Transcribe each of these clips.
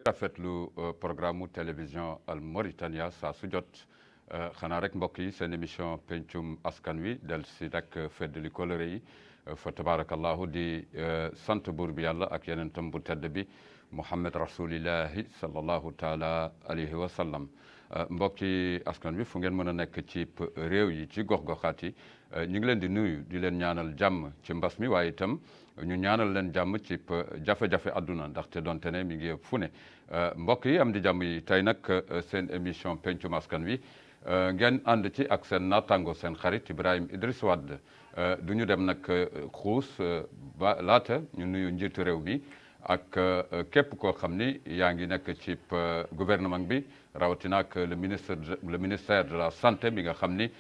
rafetlu programme mu télévision Al Mauritania saa su jot xanaa rek mbokk yi seen émission pencum askan wi del si rek feddali kóllëre yi fa tabarakallahu di sant buur bi yàlla ak yeneen tam bu tedd bi Muhammad rasulillahi sallallahu taala alayhi wa sallam mbokki askan wi fu ngeen mën a nekk ci réew yi ci gox-goxaat yi ñu ngi leen di nuyu di leen ñaanal jàmm ci mbas mi waaye itam ñu ñaanal leen jàmm ci jafe-jafe àdduna ndaxte donte ne mi ngi fu ne mbokk yi am di jàmm yi tey nag seen émission pencum askan wi ngeen ànd ci ak seen naataango seen xarit Ibrahima Idriss Wade du ñu dem nag xuus ba laata ñu nuyu njiitu réew mi ak képp koo xam ni yaa ngi nekk ci gouvernement bi rawatina ak le ministère de la santé bi nga xam ni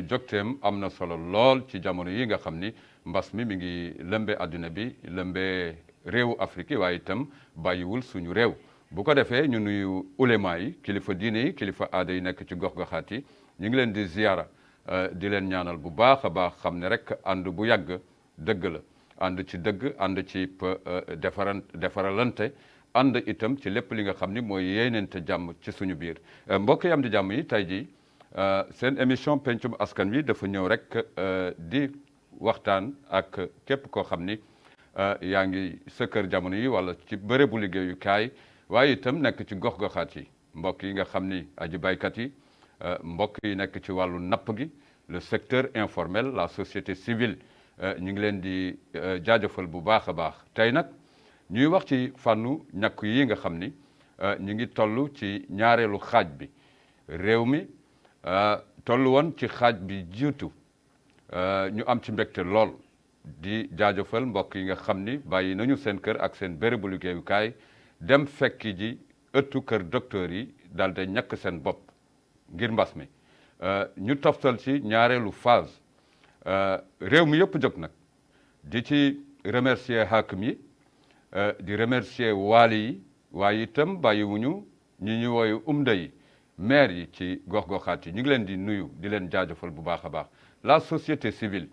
jogteem am na solo lool ci jamono yi nga xam ni mbas mi ngi lëmbee adduna bi lëmbee réewu Afrique waaye itam bàyyiwul suñu réew bu ko defee ñu nuyu ulema yi kilifa diine yi kilifa aada yi nekk ci gox-goxaat yi ñu ngi leen di ziyaara di leen ñaanal bu baax a baax xam ne rek ànd bu yàgg dëgg la ànd ci dëgg ànd ci defaralante ànd itam ci lépp li nga xam ni mooy yéeneente jàmm ci suñu biir mbokk yi am di jàmm yi tey jii seen émission pencum askan wi dafa ñëw rek di waxtaan ak képp koo xam ni yaa ngi sa kër jamono yi wala ci bërëbu liggéeyukaay waaye itam nekk ci gox-goxaat yi mbokk yi nga xam ni aji baykat yi mbokk yi nekk ci wàllu napp gi le secteur informel la société civile ñu ngi leen di jaajëfal bu baax a baax tey nag ñuy wax ci fànnu ñàkk yi nga xam ni ñu ngi toll ci ñaareelu xaaj bi réew mi toll woon ci xaaj bi jiitu ñu am ci mbégte lool di jaajëfal mbokk yi nga xam ni bàyyi nañu seen kër ak seen bérébu liggéeyukaay dem fekki ji ëttu kër docteur yi daal di ñàkk seen bopp ngir mbas mi ñu toftal ci ñaareelu phase réew mi yëpp jóg nag di ci remercier hakim yi di remercier waali yi waaye itam bàyyiwuñu ñi ñu wooyu umda yi maire yi ci gox-goxaat yi ñu ngi leen di nuyu di leen jaajëfal bu baax a baax la société civile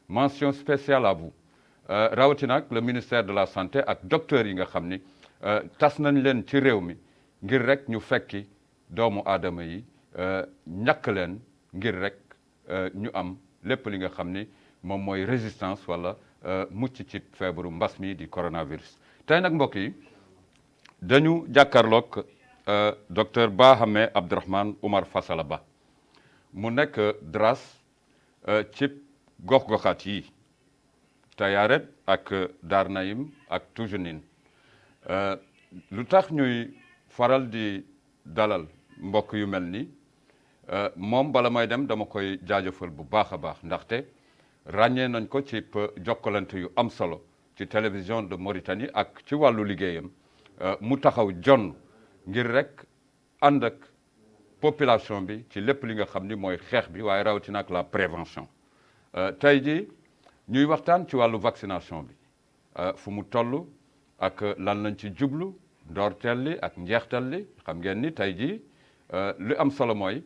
mention spéciale à vous rawatina ak le ministère de la santé ak docteurs yi nga xam ni tas nañ leen ci réew mi ngir rek ñu fekki doomu aadama yi ñàkk leen ngir rek ñu am lépp li nga xam ni moom mooy résistance wala mucc ci feebaru mbas mi di coronavirus. tey nag mbokk yi dañu jàkkaarloog docteur Bahame Abdourahmane Oumar Fassala Ba mu nekk DRAS ci gox-goxaat yi Tayaret ak Dar Naim ak Toujounin lu tax ñuy faral di dalal mbokk yu mel ni moom bala may dem dama koy jaajëfal bu baax a baax ndaxte ràññee nañ ko ci jokkalante yu am solo ci télévision de Mauritanie ak ci wàllu liggéeyam mu taxaw jonn ngir rek ànd ak population bi ci lépp li nga xam ni mooy xeex bi waaye rawatina ak la prévention tey jii ñuy waxtaan ci wàllu vaccination bi fu mu toll ak lan lañ ci jublu ndoorteel li ak njeextal li xam ngeen ni tey jii li am solo mooy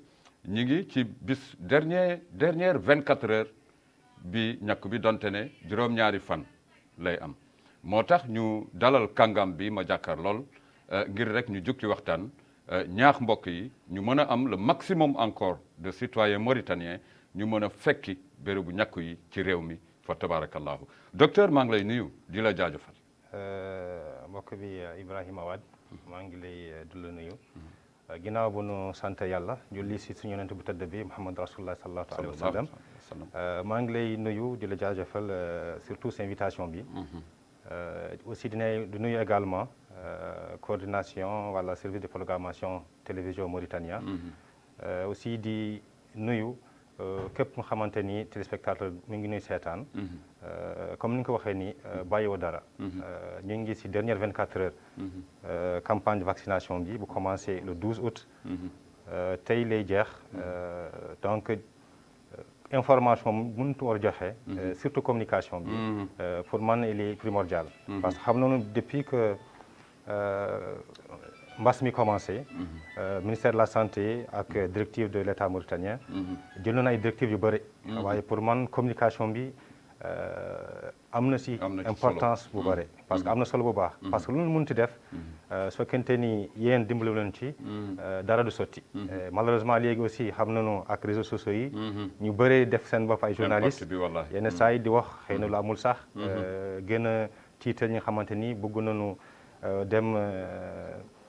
ñi ngi ci bis dernière 24 heures bi ñàkk bi donte ne juróom-ñaari fan lay am moo tax ñu dalal kàngam bi ma jàkkaar lool ngir rek ñu jug ci waxtaan ñaax mbokk yi ñu mën a am le maximum encore de citoyens mauritaniens ñu mën a fekki bérébu ñàkk yi ci réew mi fa tabarakallahu docteur maa ngi lay nuyu di la jaajëfal mbokk bi Ibrahima Wade maa ngi lay du la nuyu ginnaaw bu nu sant yàlla julli si suñu yonent bu tëdd bi Muhammad rasulullah sallallahu alayhi wa sallam maa ngi lay nuyu di la jaajëfal surtout sa invitation bi aussi di nuyu également coordination wala service de programmation télévision Mauritania aussi di nuyu képp nga xamante ni téléspectateur mi ngi nuy seetaan comme ni nga ko waxee ni bàyyiwoo dara ñu ngi si dernière 24 heures campagne de vaccination bi bu commencé le 12 août tey lay jeex donc information mënut war joxe surtout communication bi pour man il est primordial parce que xam nañu depuis que mbas mi commencé ministère de la santé ak directive de l'état mauritanien jël nañu ay directives yu bëri waaye pour man communication bi am na si importance bu bëri parce que am na solo bu baax parce que lu ñu mënti def su fekkente ni yéen dimbali leen ci dara du sotti malheureusement léegi aussi xam nañu ak réseaux sociaux yi ñu bëree def seen bopp ay journalistes yenn saa yi di wax xëy na lu amul sax gën a tiital ñi nga xamante ni bëgg nañu dem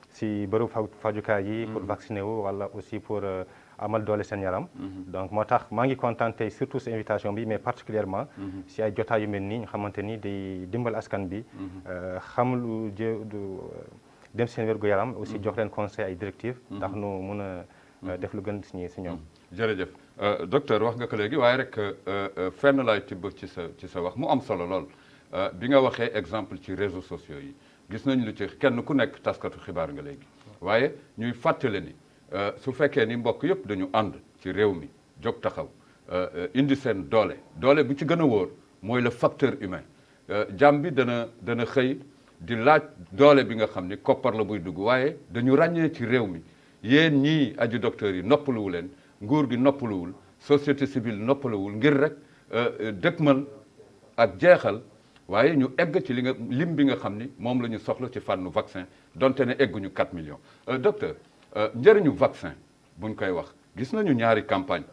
si bërëb fajukaay yi pour vacciner wu wala aussi pour amal doole seen yaram donc moo tax maa ngi kontaan tey surtout si invitation bi mais particulièrement si ay jotaay yu mel nii ñu xamante ni day dimbal askan bi xam lu dem seen wérgu yaram aussi jox leen conseil ay directives ndax nu mun a def lu gën si ñoom jërëjëf docteur wax nga ko léegi waaye rek fenn laay tibb ci sa wax mu am solo lool bi nga waxee exemple ci réseaux sociaux yi gis nañ lu ci kenn ku nekk taskatu xibaar nga léegi waaye ñuy fàttale ni su fekkee ni mbokk yëpp dañu ànd ci réew mi jóg taxaw indi seen doole bu ci gën a wóor mooy le facteur humain jàmm bi dana xëy di laaj doole bi nga xam ni koppar la buy dugg waaye dañu ràññee ci réew mi yéen ñii aju docteurs yi noppaluwu leen nguur gi noppaluwul société civile noppaluwul ngir rek dëkkmal ak jeexal waaye ñu egg ci lim bi nga xam ni moom la ñu soxla ci fànnu vaccin donte ne egguñu 4 millions docteur njëriñu vaccin buñ koy wax gis nañu ñaari campagne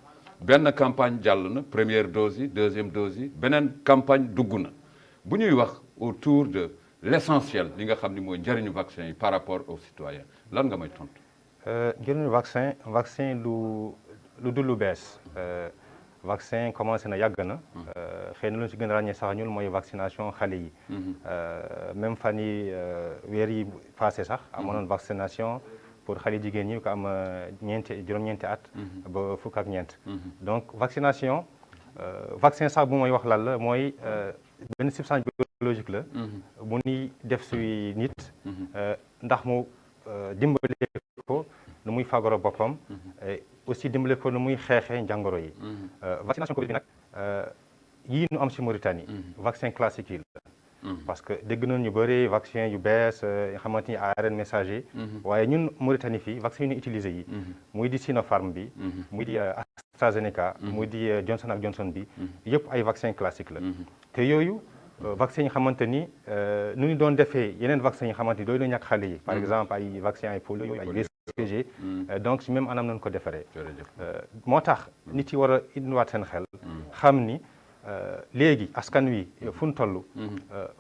benn campagne jàll na première dose yi deuxième dose yi beneen campagne dugg na bu ñuy wax autour de l'essentiel li nga xam ni mooy njëriñu vaccin yi par rapport aux citoyens lan nga may tontu. njëriñu vaccin lu du lu bees vaccin commencé na yàgg na xëy na lu ñu si gën a ràññee sax ñun mooy vaccination xale yi même fan yi weer yi passé sax amoon vaccination pour xale jigéen ñi ko am juróom-ñeenti at ba fukk ak ñeent donc vaccination vaccin sax bu mooy wax lan la mooy benn substance biologique la bu ñuy def si nit ndax mu dimbale ko nu muy fagoro boppam aussi dimbale ko nu muy xeexee njàngoro yi vaccination Covid bi nag yii nu am si Mauritanie vaccin classique yi la parce que dégg nañu ñu bëri vaccin yu bees nga xamante ni ARN messager waaye ñun Mauritanie fii vaccin yu ñu utilisé yi muy di Sinopharm bi muy di AstraZeneca muy di Johnson ak Johnson bi yëpp ay vaccin classique la te yooyu vaccin yi xamante ni nu ñu doon defee yeneen vaccin yi xamante ni doy na ñàkk xale yi par exemple ay vaccin ay polio ay BCG donc si même anam nañu ko defaree moo tax nit yi war a indiwaat seen xel xam ni léegi askan wi fu ñu toll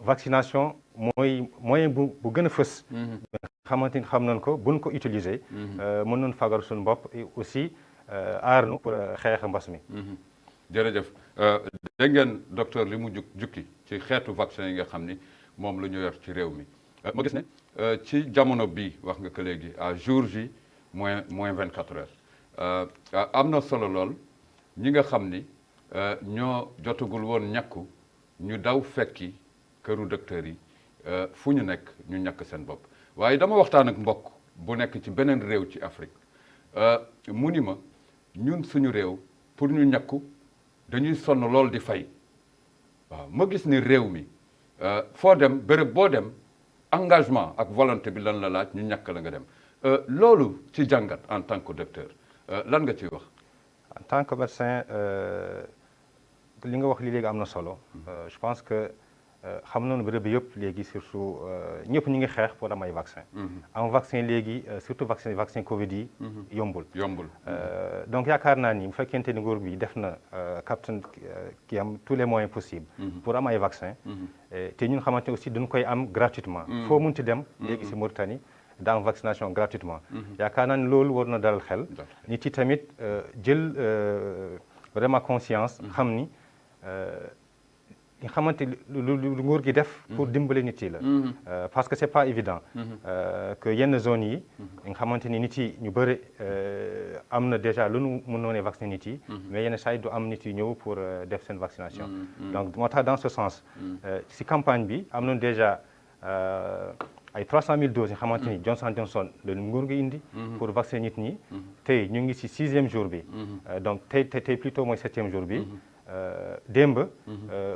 vaccination mooy moyen bu gën a fës xamante ni xam nañ ko buñ ko utiliser mën nañ fagar suñu bopp et aussi aar nu pour xeex mbas mi jërëjëf dégg ngeen docteur li mu jukki ci xeetu vaccin yi nga xam ni moom la ñu yor ci réew mi ma gis ne ci jamono bii wax nga ko léegi à jour J moins 24 heures am na solo lool ñi nga xam ni ñoo jotagul woon ñàkku ñu daw fekki këru docteur yi fu ñu nekk ñu ñàkk seen bopp waaye dama waxtaan ak mbokk bu nekk ci beneen réew ci Afrique mu ni ma ñun suñu réew pour ñu ñàkku dañuy sonn lool di fay waaw ma gis ni réew mi foo dem béréb boo dem engagement ak volonté bi lan la laaj ñu ñàkk la nga dem loolu ci jàngat en tant que docteur lan nga ciy wax. En tant que médecin li nga wax li léegi am na solo je pense que xam nañu béréb yëpp léegi surtout ñëpp ñu ngi xeex pour am ay vaccin am vaccin léegi surtout vaccin Covid yi yombul donc yaakaar naa ni bu fekkente ni nguur bi def na captain ki am tous les moyens possibles pour am ay vaccin te ñun xamante aussi duñ koy am gratuitement foo munti dem léegi si Mauritanie daa am vaccination gratuitement yaakaar naa ni loolu war na dalal xel nit yi tamit jël vraiment conscience xam ni nga xamante lu nguur gi def pour dimbale nit yi la parce que c'est pas évident que yenn zones yi nga xamante ni nit yi ñu bëri am na déjà lu nu mënoon a vacciner nit yi mais yenn saa yi du am nit yi ñëw pour def seen vaccination donc moo tax dans ce sens si campagne bi am nañu déjà ay 300 000 doses yi xamante ni Johnson Johnson la nguur gi indi pour vacciner nit ñi tey ñu ngi si 6e jour bi donc tey plutôt mooy 7e jour bi démb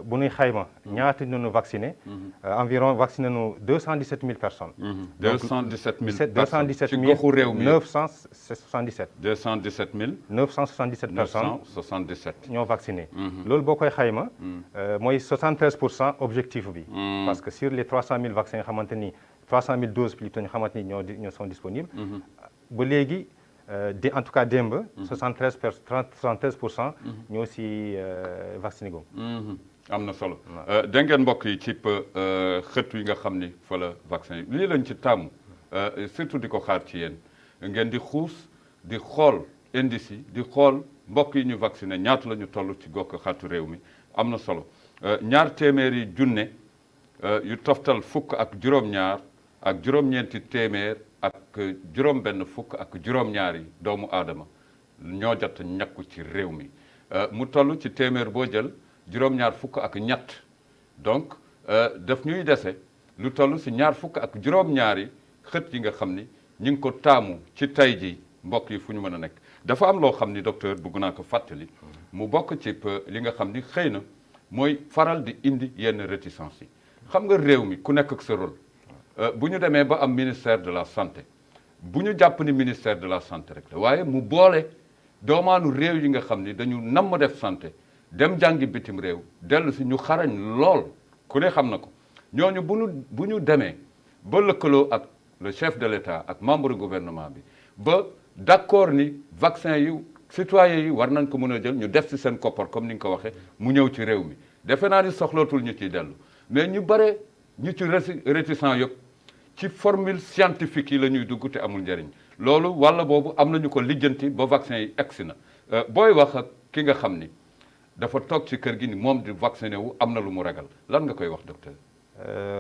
bu ñuy xayma ñaata ñu vacciné environ vacciné nu 217 000 personnes. 217 000 217 ci goxu réew mi 977. 217 977 personnes 977 ñoo vacciné. loolu boo koy xayma mooy 73% objectif bi. parce que sur les 300 000 vaccins nga xamante ni 300 000 doses plutôt ñu xamante ni ñoo sont disponibles. ba léegi en tout cas démb. 73% ñoo si vacciné go. am na solo dégg ngeen mbokk yi ci xët yi nga xam ni fa la vaccin yi lii lañ ci taamu surtout di ko xaar ci yéen ngeen di xuus di xool indice yi di xool mbokk yi ñu vacciné ñaata la ñu toll ci gokk xaatu réew mi am na solo ñaar téeméeri junne yu toftal fukk ak juróom-ñaar ak juróom-ñeenti téeméer ak juróom-benn fukk ak juróom-ñaari doomu aadama ñoo jot ñàkku ci réew mi mu toll ci téeméer boo jël juróom-ñaar fukk ak ñett donc daf ñuy dese lu toll si ñaar fukk ak juróom-ñaari xët yi nga xam ni ñu ngi ko taamu ci tay ji mbokk yi fu ñu mën a nekk dafa am loo xam ni docteur bëgg naa ko fàttali mu bokk ci li nga xam ni xëy na mooy faral di indi yenn réticence yi xam nga réew mi ku nekk ak sa rôle bu ñu demee ba am ministère de la santé bu ñu jàpp ni ministère de la santé rek la waaye mu boole doomaanu réew yi nga xam ni dañu namm def santé dem jàngi bitim réew dellu si ñu xarañ lool ku ne xam na ko ñooñu bu ñu demee ba lëkkaloo ak le chef de l'État ak membre du gouvernement bi ba d'accord ni vaccin yu citoyens yi war nañ ko mën a jël ñu def ci seen koppar comme ni nga ko waxee mu ñëw ci réew mi defe naa ni soxlootul ñu ciy dellu mais ñu bare ñu ci réticent yëpp ci formule scientifique yi la ñuy dugg te amul njëriñ loolu walla boobu am nañu ko lijjanti ba vaccin yi egsi na booy wax ak ki nga xam ni dafa toog ci kër gi ni moom di vacciné wu am na lu mu ragal lan nga koy wax docteur.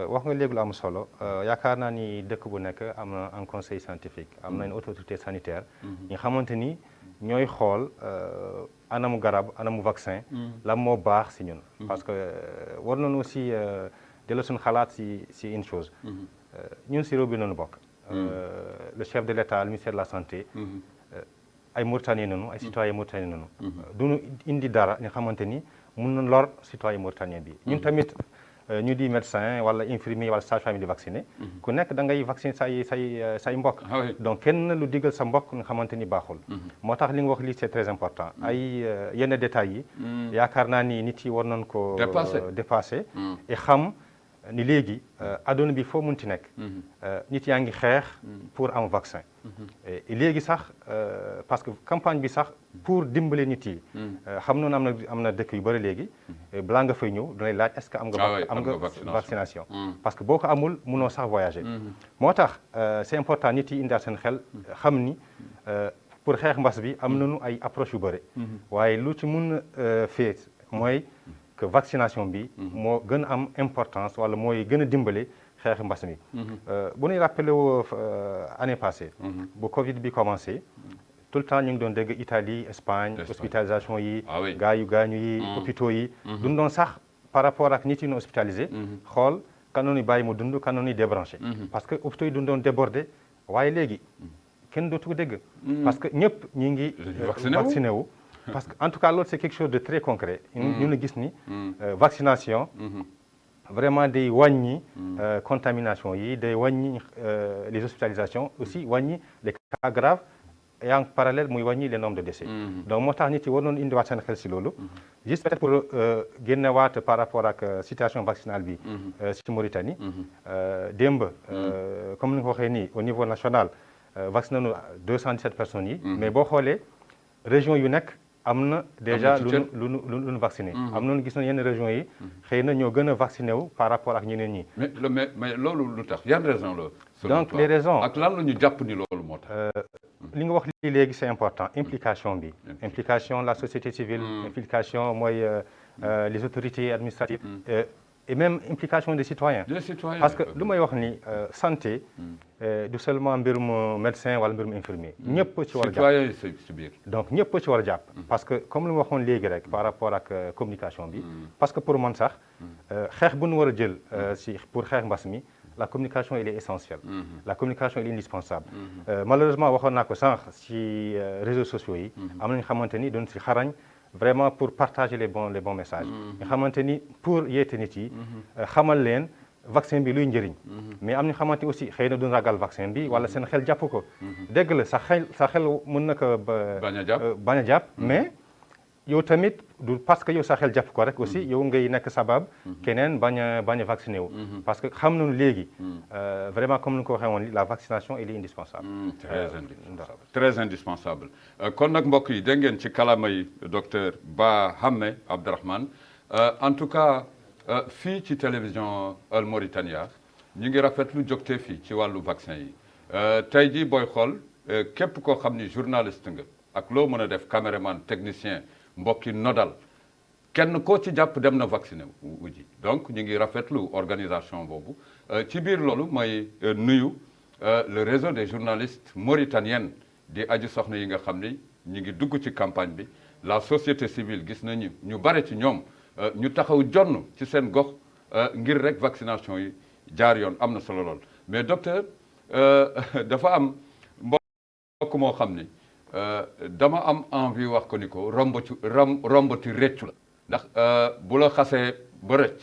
wax nga léegi lu am solo yaakaar naa ni dëkk bu nekk am na un conseil scientifique am na une autorité sanitaire. ñi xamante ni ñooy xool anamu garab anamu vaccin. lan moo baax si ñun. parce que war nañu aussi delloo suñu xalaat si une chose. ñun si réew bi nañu bokk. le chef de l'État le ministère de la santé. ay Mauritaniens nañu ay citoyens Mauritaniens nañu. duñu indi dara nga xamante ni mun na lor citoyen Mauritanien bi. ñun tamit ñu di médecin wala infirmier wala sage-femme di vacciné. ku nekk da ngay vacciner say mbokk. donc kenn lu digal sa mbokk nga xamante ni baaxul. moo tax li nga wax lii c'est très important ay yenn détails yi. yaakaar naa ni nit yi war nañ ko dépasser et xam ni léegi adduna bi foo munti nekk. nit yaa ngi xeex pour am vaccin. et léegi sax parce que campagne bi sax pour dimbale nit yi. xam noonu am na dëkk yu bëri léegi. balaa nga fay ñëw danay laaj est-ce que am nga vaccination. parce que boo ko amul munoo sax voyager. moo tax c'est important nit yi indaal seen xel xam ni pour xeex mbas bi am nañu ay approche yu bëri. waaye lu ci mun fee mooy que vaccination bi moo gën a am importance wala mooy gën a dimbale xeex mbas mi. bu ñuy rappelé woo année passée. bu Covid bi commencé. tout le temps ñu ngi doon dégg Italie Espagne hospitalisation yi. gaañu yi. hôpitaux yi. duñ doon sax par rapport ak nit yi ñu hospitalisé. xool kan noonu bàyyi mu dund kan noonu débranché. parce que hôpitaux yi duñ doon débordé waaye léegi kenn dootu ko dégg. parce que ñëpp ñi ngi vacciné wu. parce que en tout cas loolu c'est quelque chose de très concret. ñu la gis ni vaccination. vraiment day wàññi contamination yi day wàññi les hospitalisations aussi wàññi les cas graves et en parallèle muy wàññi les nombres de décès. donc moo tax nit yi war noonu indiwaat seen xel si loolu. juste peut-être pour génnewaat par rapport ak situation vaccinale bi. ci Mauritanie. démb comme ni nga ko waxee nii au niveau national vacciné nañu 217 personnes yi. mais boo xoolee région yu nekk. am na déjà lu nu vacciné. am nañu gis nañu yenn régions yi. xëy na ñoo gën a vacciné wu par rapport ak ñeneen ñi. mais loolu lu tax yan raison la. donc les raisons ak lan la ñu jàpp ni loolu moo tax. li nga wax lii léegi c'est important implication bi. implication la société civile. implication mooy les autorités administratives. et même implication des citoyens. parce que lu may wax ni santé. du seulement mbirum médecin wala mbirum infirmier. ñëpp ci war a jàpp donc ñëpp ci war a jàpp. parce que comme lu ma waxoon léegi rek par rapport ak communication bi. parce que pour man sax xeex bu nu war a jël pour xeex mbas mi la communication elle est essentielle. la communication elle est indispensable. malheureusement waxoon naa ko sànq ci réseaux sociaux yi. am nañu xamante ni doon si xarañ vraiment pour partager les bons messages. nga xamante ni pour yeete nit yi. xamal leen vaccin bi luy njëriñ. mais am ñu xamante aussi xëy na duñ ragal vaccin bi wala seen xel jàpp ko. dégg la sa xel mën na ko bañ a jàpp mais. yow tamit du parce que yow sa xel jàpp ko rek aussi yow ngay nekk sabab keneen bañ a vacciné wu. parce que xam nañu léegi. vraiment comme ni ko waxee woon la vaccination elle est indispensable. très indispensable kon nag mbokk yi dégg ngeen ci kàllaama yi docteur Bahamé Abdrahmane en tout cas fii ci télévision Al Mauritania ñu ngi rafetlu jógtee fii ci wàllu vaccin yi tey jii booy xool képp koo xam ni journaliste nga ak loo mën a def caméraman technicien. mbokki nodal kenn koo ci jàpp dem na vacciné wu ji donc ñu ngi rafetlu organisation boobu ci biir loolu mooy nuyu le réseau des journalistes mauritaniennes di aju soxna yi nga xam ni ñu ngi dugg ci campagne bi la société civile gis nañu ñu bare ci ñoom ñu taxaw jonn ci seen gox ngir rek vaccination yi jaar yoon am na solo lool mais docteur dafa am mbokk moo xam ni dama am envie wax ko ni ko rombati réccu la ndax bu la xasee ba rëcc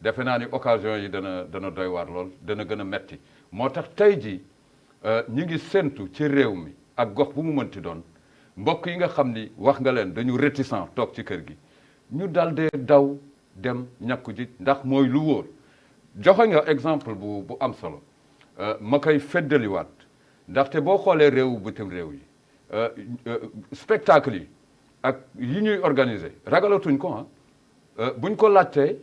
defe naa ni occasion yi dana doy waar lool dana gën a metti moo tax tey jii ñi ngi séntu ci réew mi ak gox bu mu mënti doon mbokk yi nga xam ni wax nga leen dañu réticent toog ci kër gi ñu dal dee daw dem ñàkku ji ndax mooy lu wóor joxe nga exemple bu am solo ma koy feddaliwaat ndaxte boo xoolee réew bitim réew yi spectacle yi ak yi ñuy organiser ragalatuñ ko buñ ko laajtee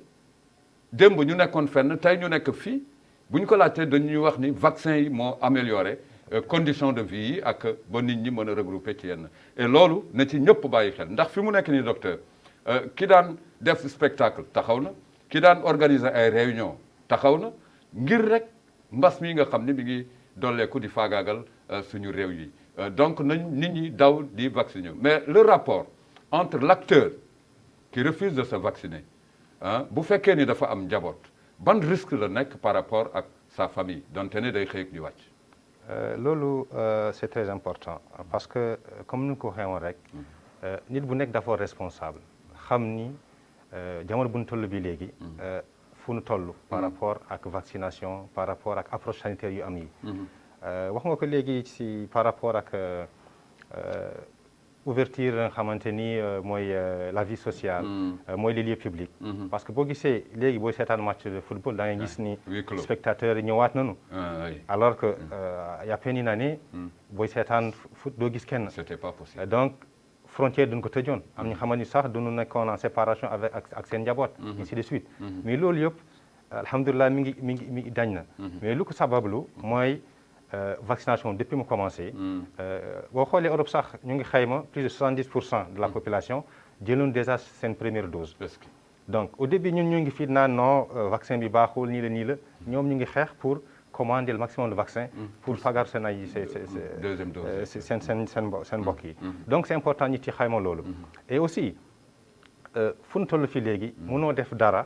démb ñu nekkoon fenn tey ñu nekk fii buñ ko laajtee dañuy wax ni vaccin yi moo amélioré condition de vie yi ak ba nit ñi mën a regrouper ci yenn et loolu na ci ñëpp bàyyi xel ndax fi mu nekk nii docteur ki daan def spectacle taxaw na ki daan organiser ay réunion taxaw na ngir rek mbas mi nga xam ni mi ngi dolleeku di faagaagal suñu réew yi donc nañ nit ñi daw di vacciner mais le rapport entre l'acteur qui refuse de se vacciner bu fekkee ni dafa am njaboot ban risque la nekk par rapport ak sa famille donte ne day xëy di wàcc. loolu c'est très important parce que comme ni ko waxee woon rek nit bu nekk dafa responsable xam ni jamono bu ñu toll bi léegi fu ñu toll par rapport ak vaccination par rapport ak approche sanitaire yu am yi. wax nga ko léegi ci par rapport ak ouverture nga xamante ni mooy la vie sociale. mooy les lieux publics. parce que boo gisee léegi booy seetaan match de football da ngay gis ni. spectateurs yi ñëwaat nañu. alors que y a peine une année. booy seetaan foot doo gis kenn. c'était pas possible. donc frontière duñ ko tëjoon. am ñu xamante ni sax duñu nekkoon en séparation ak seen njaboot. ainsi de suite. mais loolu yëpp alhamdulilah mi ngi dañ na. mais lu ko sabablu mooy. Vaccination depuis mu commencé. boo xoolee Europe sax ñu ngi xayma plus de 70% de la population jëloon déjà seen première dose. donc au début ñun ñu ngi fii naan non vaccin bi baaxul nii la ñoom ñu ngi xeex pour commander le maximum de vaccin. pour fagar seen ay deuxième dose seen mbokk yi. donc c'est important nit yi xayma loolu. et aussi fu ñu toll fii léegi mënoo def dara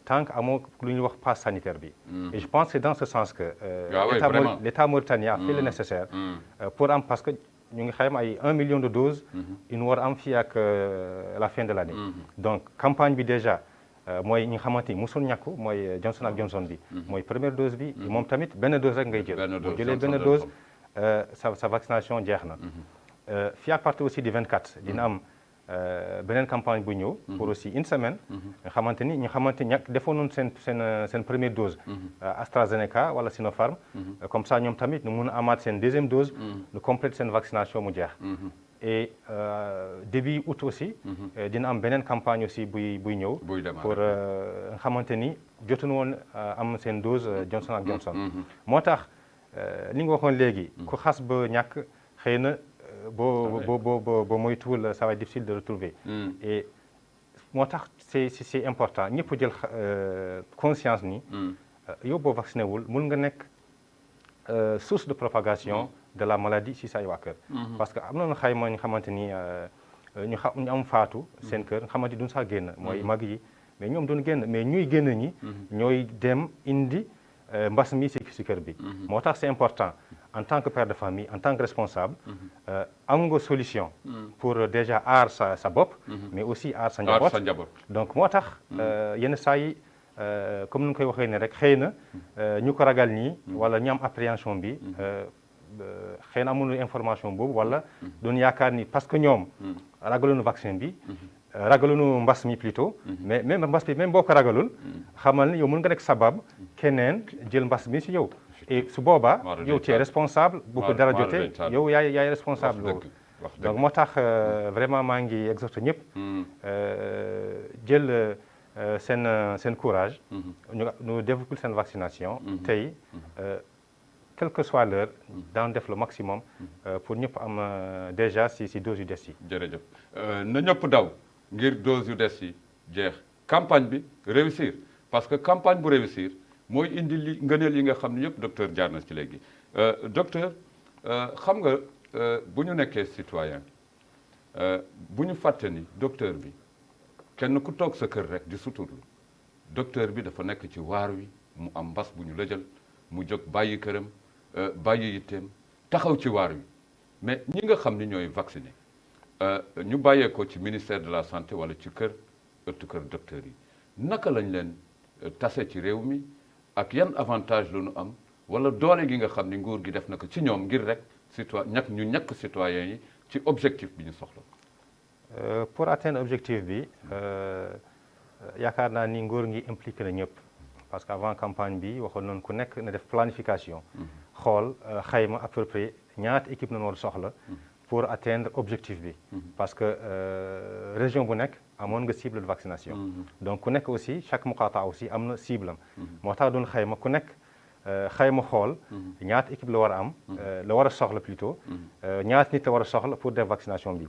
tant que amoo lu ñuy wax passe sanitaire bi. et je pense que c'est dans ce sens que l'État mauritanien a fait le nécessaire pour am parce que ñu ngi xayma ay 1 million de doses yu ñu war a am fii ak la fin de l'année. donc campagne bi déjà mooy ñi nga xamante ni mosul ñàkku mooy Johnson ak Johnson bi mooy première dose bi moom tamit benn dose rek ngay jël boo jëlee benn dose sa vaccination jeex na. fii ak partir aussi du 24 dina am beneen campagne bu ñëw. pour aussi une semaine. nga xamante ni ñu xamante ñàkk defoon nañu seen première dose. AstraZeneca wala Sinopharm. comme ça ñoom tamit ñu mun a amaat seen deuxième dose. ñu complète seen vaccination mu jeex. et début août aussi. dina am beneen campagne aussi buy ñëw. pour nga xamante ni jotuñu woon am seen dose Johnson ak Johnson. moo tax li nga waxoon léegi. ku xas ba ñàkk xëy na. boo moytuwul ça va être difficile de retrouver. et moo tax c'est important ñëpp jël conscience ni. yow boo vacciné wul mun nga nekk source de propagation de la maladie si say waa kër. parce que am na xayma ñu xamante ni ñu am faatu seen kër nga xamante ni duñ sax génn mooy mag yi mais ñoom duñ génn mais ñuy génn ñi. ñooy dem indi mbas mi si kër bi. moo tax c'est important en tant que père de famille en tant que responsable am nga solution pour déjà aar sa bopp mais aussi aar sa njaboot donc moo tax yenn saa yi comme ni nga koy waxee ne rek xëy na ñu ko ragal nii wala ñu am appréhension bi xëy na amul information boobu wala doon yaakaar ni parce que ñoom ragaluñu vaccin bi ragaluñu mbas mi plutôt mais même mbas bi même boo ko ragalul xamal ni yow mën nga nekk sabab keneen jël mbas mi si yow et su boobaa yow tu es responsable bu ko dara jotee yow yaay responsable loolu donc moo tax vraiment maa ngi exhorté ñëpp jël seen courage ñu développé seen vaccination tey quelle que soit l'heure daan def le maximum pour ñëpp am déjà si dose yu des yi jërëjëf na ñëpp daw ngir dose yu des yi jeex campagne bi réussir parce que campagne bu réussir mooy indi li ngëneel yi nga xam ne yëpp docteur jaar na ci léegi docteur xam nga bu ñu nekkee citoyen bu ñu fàtte ni docteur bi kenn ku toog sa kër rek di suturlu docteur bi dafa nekk ci waar wi mu am mbas bu ñu lëjal mu jóg bàyyi këram bàyyi yitteem taxaw ci waar wi mais ñi nga xam ni ñooy vacciné ñu bàyyee ko ci ministère de la santé wala ci ëttu kër docteur yi naka lañ leen tase ci réew mi ak yan avantage la ñu am wala doole gi nga xam ni nguur gi def na ko ci ñoom ngir rek ñu ñàkk citoyens yi ci objectif bi ñu soxla. Pour atteindre objectif bi yaakaar naa ni nguur ngi impliqué na ñëpp parce que avant campagne bi waxoon nañu ku nekk na def planification. xool xayma à peu près ñaata équipe nañu war soxla. pour atteindre objectif bi. parce que région bu nekk amoon nga cible de vaccination. donc ku nekk aussi chaque muqataa aussi am na cible am. moo tax doon xayma ku nekk xayma xool. ñaata équipe la war a am. la war a soxla plutôt. ñaata nit la war a soxla pour def vaccination bi.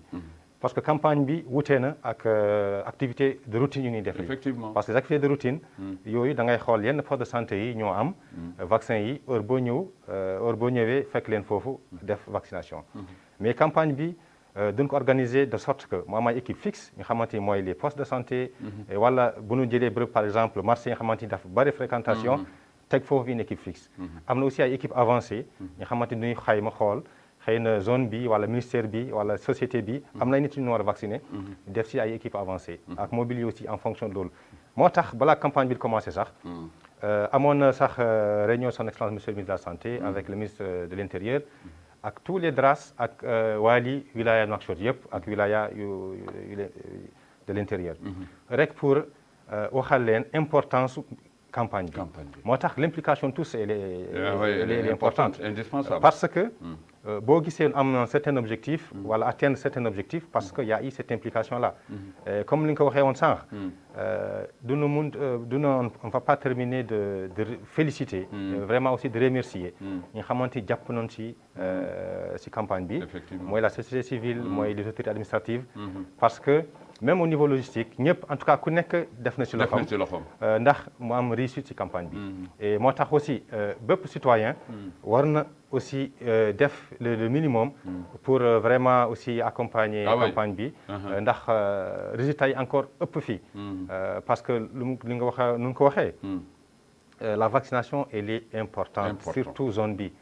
parce que campagne bi wutee na ak activité de routine yu ñuy def. effectivement parce que les activités de routine. yooyu da ngay xool yenn poste de santé yi ñoo am. vaccin yi heure boo ñëwee fekk leen foofu def vaccination. mais campagne bi duñ ko organiser de sorte que mu am ay équipe fixe nga xamante ni mooy les postes de santé. wala bu ñu jëlee bërëb par exemple marché yi nga xamante ni dafa bari fréquentation. teg foofu une équipe fixe. am na aussi ay équipe avancée. nga xamante ni dañuy xayma xool. xëy na zone bi wala ministère bi wala société bi am na nit ñu war a vacciner def ci ay équipe avancée ak mobiliser aussi en fonction de loolu moo tax balaa campagne bi commencé sax amoon na sax réunion son excellence monsieur le ministre de la santé avec le ministre de l'intérieur ak tous les DRAS ak waali wilaya Nouakchott yëpp ak wilaya de l'intérieur rek pour waxal leen importance campagne bi moo tax l'implication de tous elle est importante indispensable parce que boo gisee am un certain objectif wala atteindre certain objectif parce que y a eu cette implication là comme li nga ko waxee woon sànq on va pas terminer de féliciter vraiment aussi de remercier ñi nga xamante ni jàpp nañ ci campagne bi mooy la société civile mooy les autorités administratives parce que même au niveau logistique ñëpp en tout cas ku nekk def na ci loxoom ndax mu am réussite ci campagne bi et moo tax aussi bépp citoyen war na aussi def le minimum pour vraiment aussi accompagner campagne bi ndax résultats yi encore ëpp fii parce que li nga waxee nu nga ko waxee la vaccination elle est importante surtout zone bi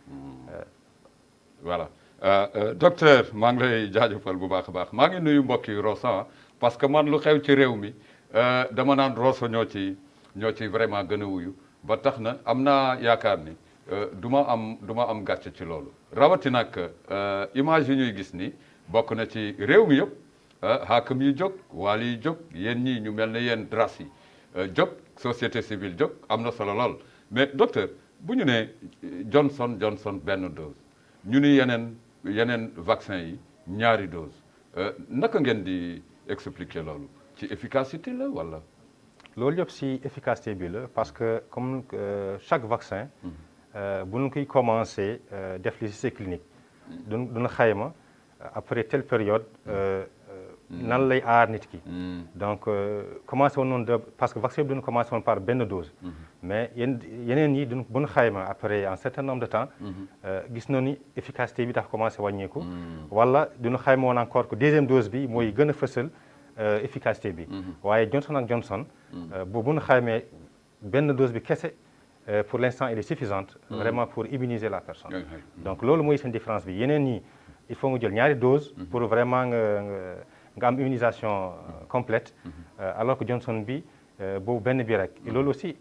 voilà docteur maa ngi lay jaajëfal bu baax a baax maa ngi nuyu mbokki Rosso parce que man lu xew ci réew mi dama naan Rosso ñoo ci vraiment gën a wuyu ba tax na am naa yaakaar ni du ma am gàcce ci loolu rawatina ak image yi ñuy gis ni bokk na ci réew mi yëpp xaakam yi jóg waal yi jóg yéen ñii ñu mel ne yéen DRAS yi jóg société civile jóg am na solo lool mais docteur bu ñu nee Johnson benn dose ñu ni yeneen vaccin yi ñaari dose naka ngeen di expliquer loolu ci efficacité la wala. loolu yëpp si efficacité bi la parce que comme chaque vaccin bu ñu koy commencé def li essai clinique duna xayma après telle période nan lay aar nit ki donc commencé woon noonu parce que vaccin bi dina commencé woon par benn dose mais yeneen yi bu ñu xayma après un certain nombre de temps gis na ni efficacité bi dafa commencé wàññeeku wala dina xayma woon encore que deuxième dose bi mooy gën a fësal efficacité bi waaye Johnson & Johnson bu ñu xaymee benn dose bi kese pour l'instant elle est suffisante vraiment pour immuniser la personne. Donc loolu mooy seen différence bi yeneen ñi il faut nga jël ñaari dose pour vraiment nga am immunisation complète alors que Johnson bi boobu benn bi rek loolu aussi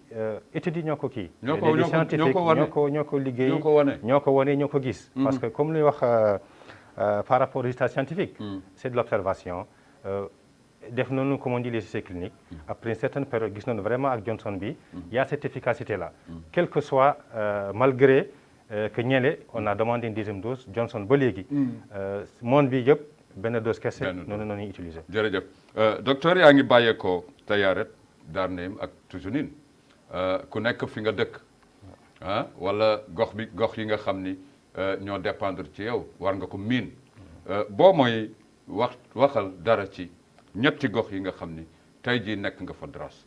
études yi ñoo ko kii les scientifiques ñoo ko liggéey ñoo ko wane ñoo ko gis parce que comme luy wax par rapport aux résultats scientifiques c'est de l'observation def nañu comme on dit les essais cliniques après une certaine période gis nañu vraiment ak Johnson bi il y a cette efficacité là quel que soit malgré que ñele on a demandé une deuxième dose Johnson ba léegi monde bi yëpp benn dose kese noonu la ñuy utiliser. jërëjëf docteur yaa ngi bàyyeekoo Tayaret Darname ak Toujounin ku nekk fi nga dëkk wala gox yi nga xam ni ñoo dépendre ci yow war nga ko miin boo mooy waxal dara ci ñetti gox yi nga xam ni tey jii nekk nga fa DRAS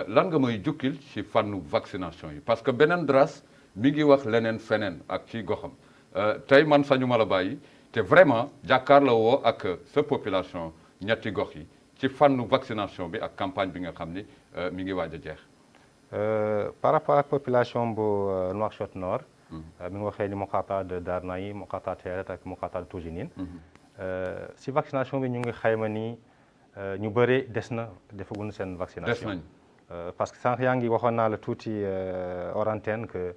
lan nga may jukkil ci fànnu vaccination yi parce que beneen DRAS mi ngi wax leneen feneen ak ci goxam tey man sañu ma la bàyyi te vraiment jàkkaarloo woo ak sa population ñetti gox yi ci fànnu vaccination bi ak campagne bi nga xam ni mi ngi waaj a jeex. par rapport ak population bu Nouakchott Nord. mi ngi waxee ni Moukata de Darnayi Moukata Tayaret ak Moukata de Toujounin. si vaccination bi ñu ngi xayma ni ñu bëri des na defaguñu seen vaccination. des nañ parce que sànq yaa ngi waxoon naa la tuuti hors antenne que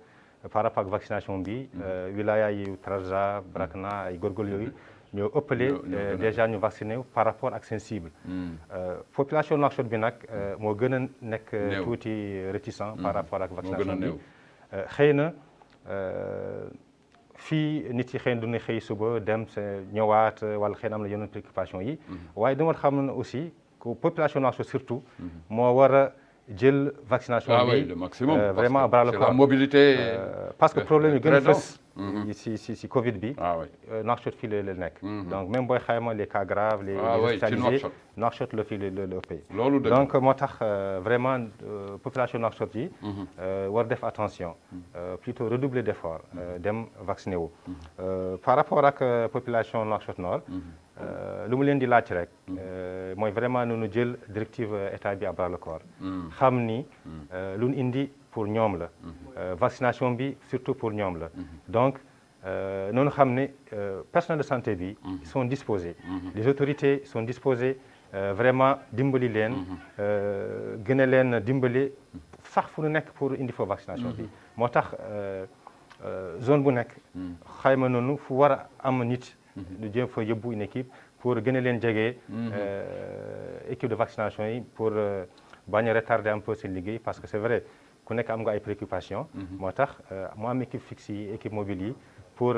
par rapport ak vaccination bi. wilaya yi Trarza Brakna ay Gorgol yooyu. ñoo ëppale déjà ñu vacciné par rapport ak seen cible. population Nouakchott bi nag moo gën a nekk tuuti réticent par rapport ak vaccination bi xëy na fii nit yi xëy na duñu xëy suba dem ñëwaat wala xëy na am na yeneen préoccupation yi waaye dama xam ne aussi que population Nouakchott surtout moo war a jël vaccination bi le maximum vraiment à bras le corps la mobilité parce que problème yi gën a fës si Covid bi Nouakchott fii la nekk donc même booy xayma les cas graves les hospitalisés Nouakchott la fii la ëppee donc moo tax vraiment population Nouakchott yi war def attention plutôt redoubler d'efforts dem vacciné wu par rapport ak population Nouakchott Nord lu mu leen di laaj rek mooy vraiment nu jël directive état bi à bras le corps xam ni lu ñu indi pour ñoom la vaccination bi surtout pour ñoom la donc noonu xam ne personnel de santé bi sont disposés les autorités sont disposées vraiment dimbali leen gën a leen dimbali sax fu nu nekk pour indi fa vaccination bi moo tax zone bu nekk xayma noonu fu war a am nit ñu jéem fa yóbbu une équipe pour gën a leen jege équipe de vaccination yi pour bañ a retarder un peu seen liggéey parce que c'est vrai ku nekk am nga ay préoccupations moo tax mu am équipe fixe yi équipe mobile yi pour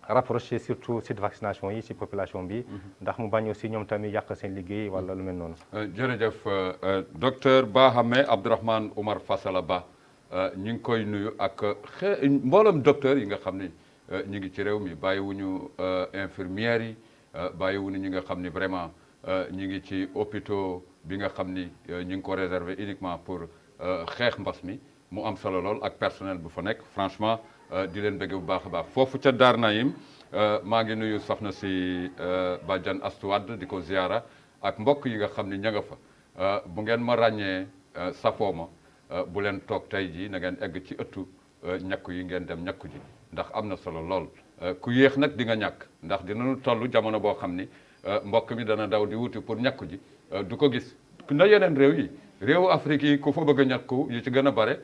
rapprocher surtout site vaccination yi ci population bi ndax mu bañ aussi ñoom tamit yàq seen liggéey wala lu mel noonu. jërëjëf docteur Bahame Abdourahmane Oumar Fassala Ba ñu ngi koy nuyu ak mboolem docteur yi nga xam ni ñu ngi ci réew mi bàyyiwuñu infirmières yi bàyyiwuñu ñi nga xam ni vraiment ñu ngi ci hôpitaux bi nga xam ni ñu ngi ko réservé uniquement pour xeex mbas mi mu am solo lool ak personnel bu fa nekk franchement di leen bëgg bu baax a baax foofu ca Darnayim maa ngi nuyu soxna si Badiane Astou Wade di ko ziara ak mbokk yi nga xam ni ña nga fa bu ngeen ma ràññee safoo ma bu leen toog tey jii na ngeen egg ci ëttu ñàkku yi ngeen dem ñàkku ji ndax am na solo lool ku yéex nag di nga ñàkk ndax dinañu toll jamono boo xam ni mbokk mi dana daw di wuti pour ñàkku ji du ko gis na yeneen réew yi réewu Afrique yi ku fa bëgg a ñàkku yu ci gën a bare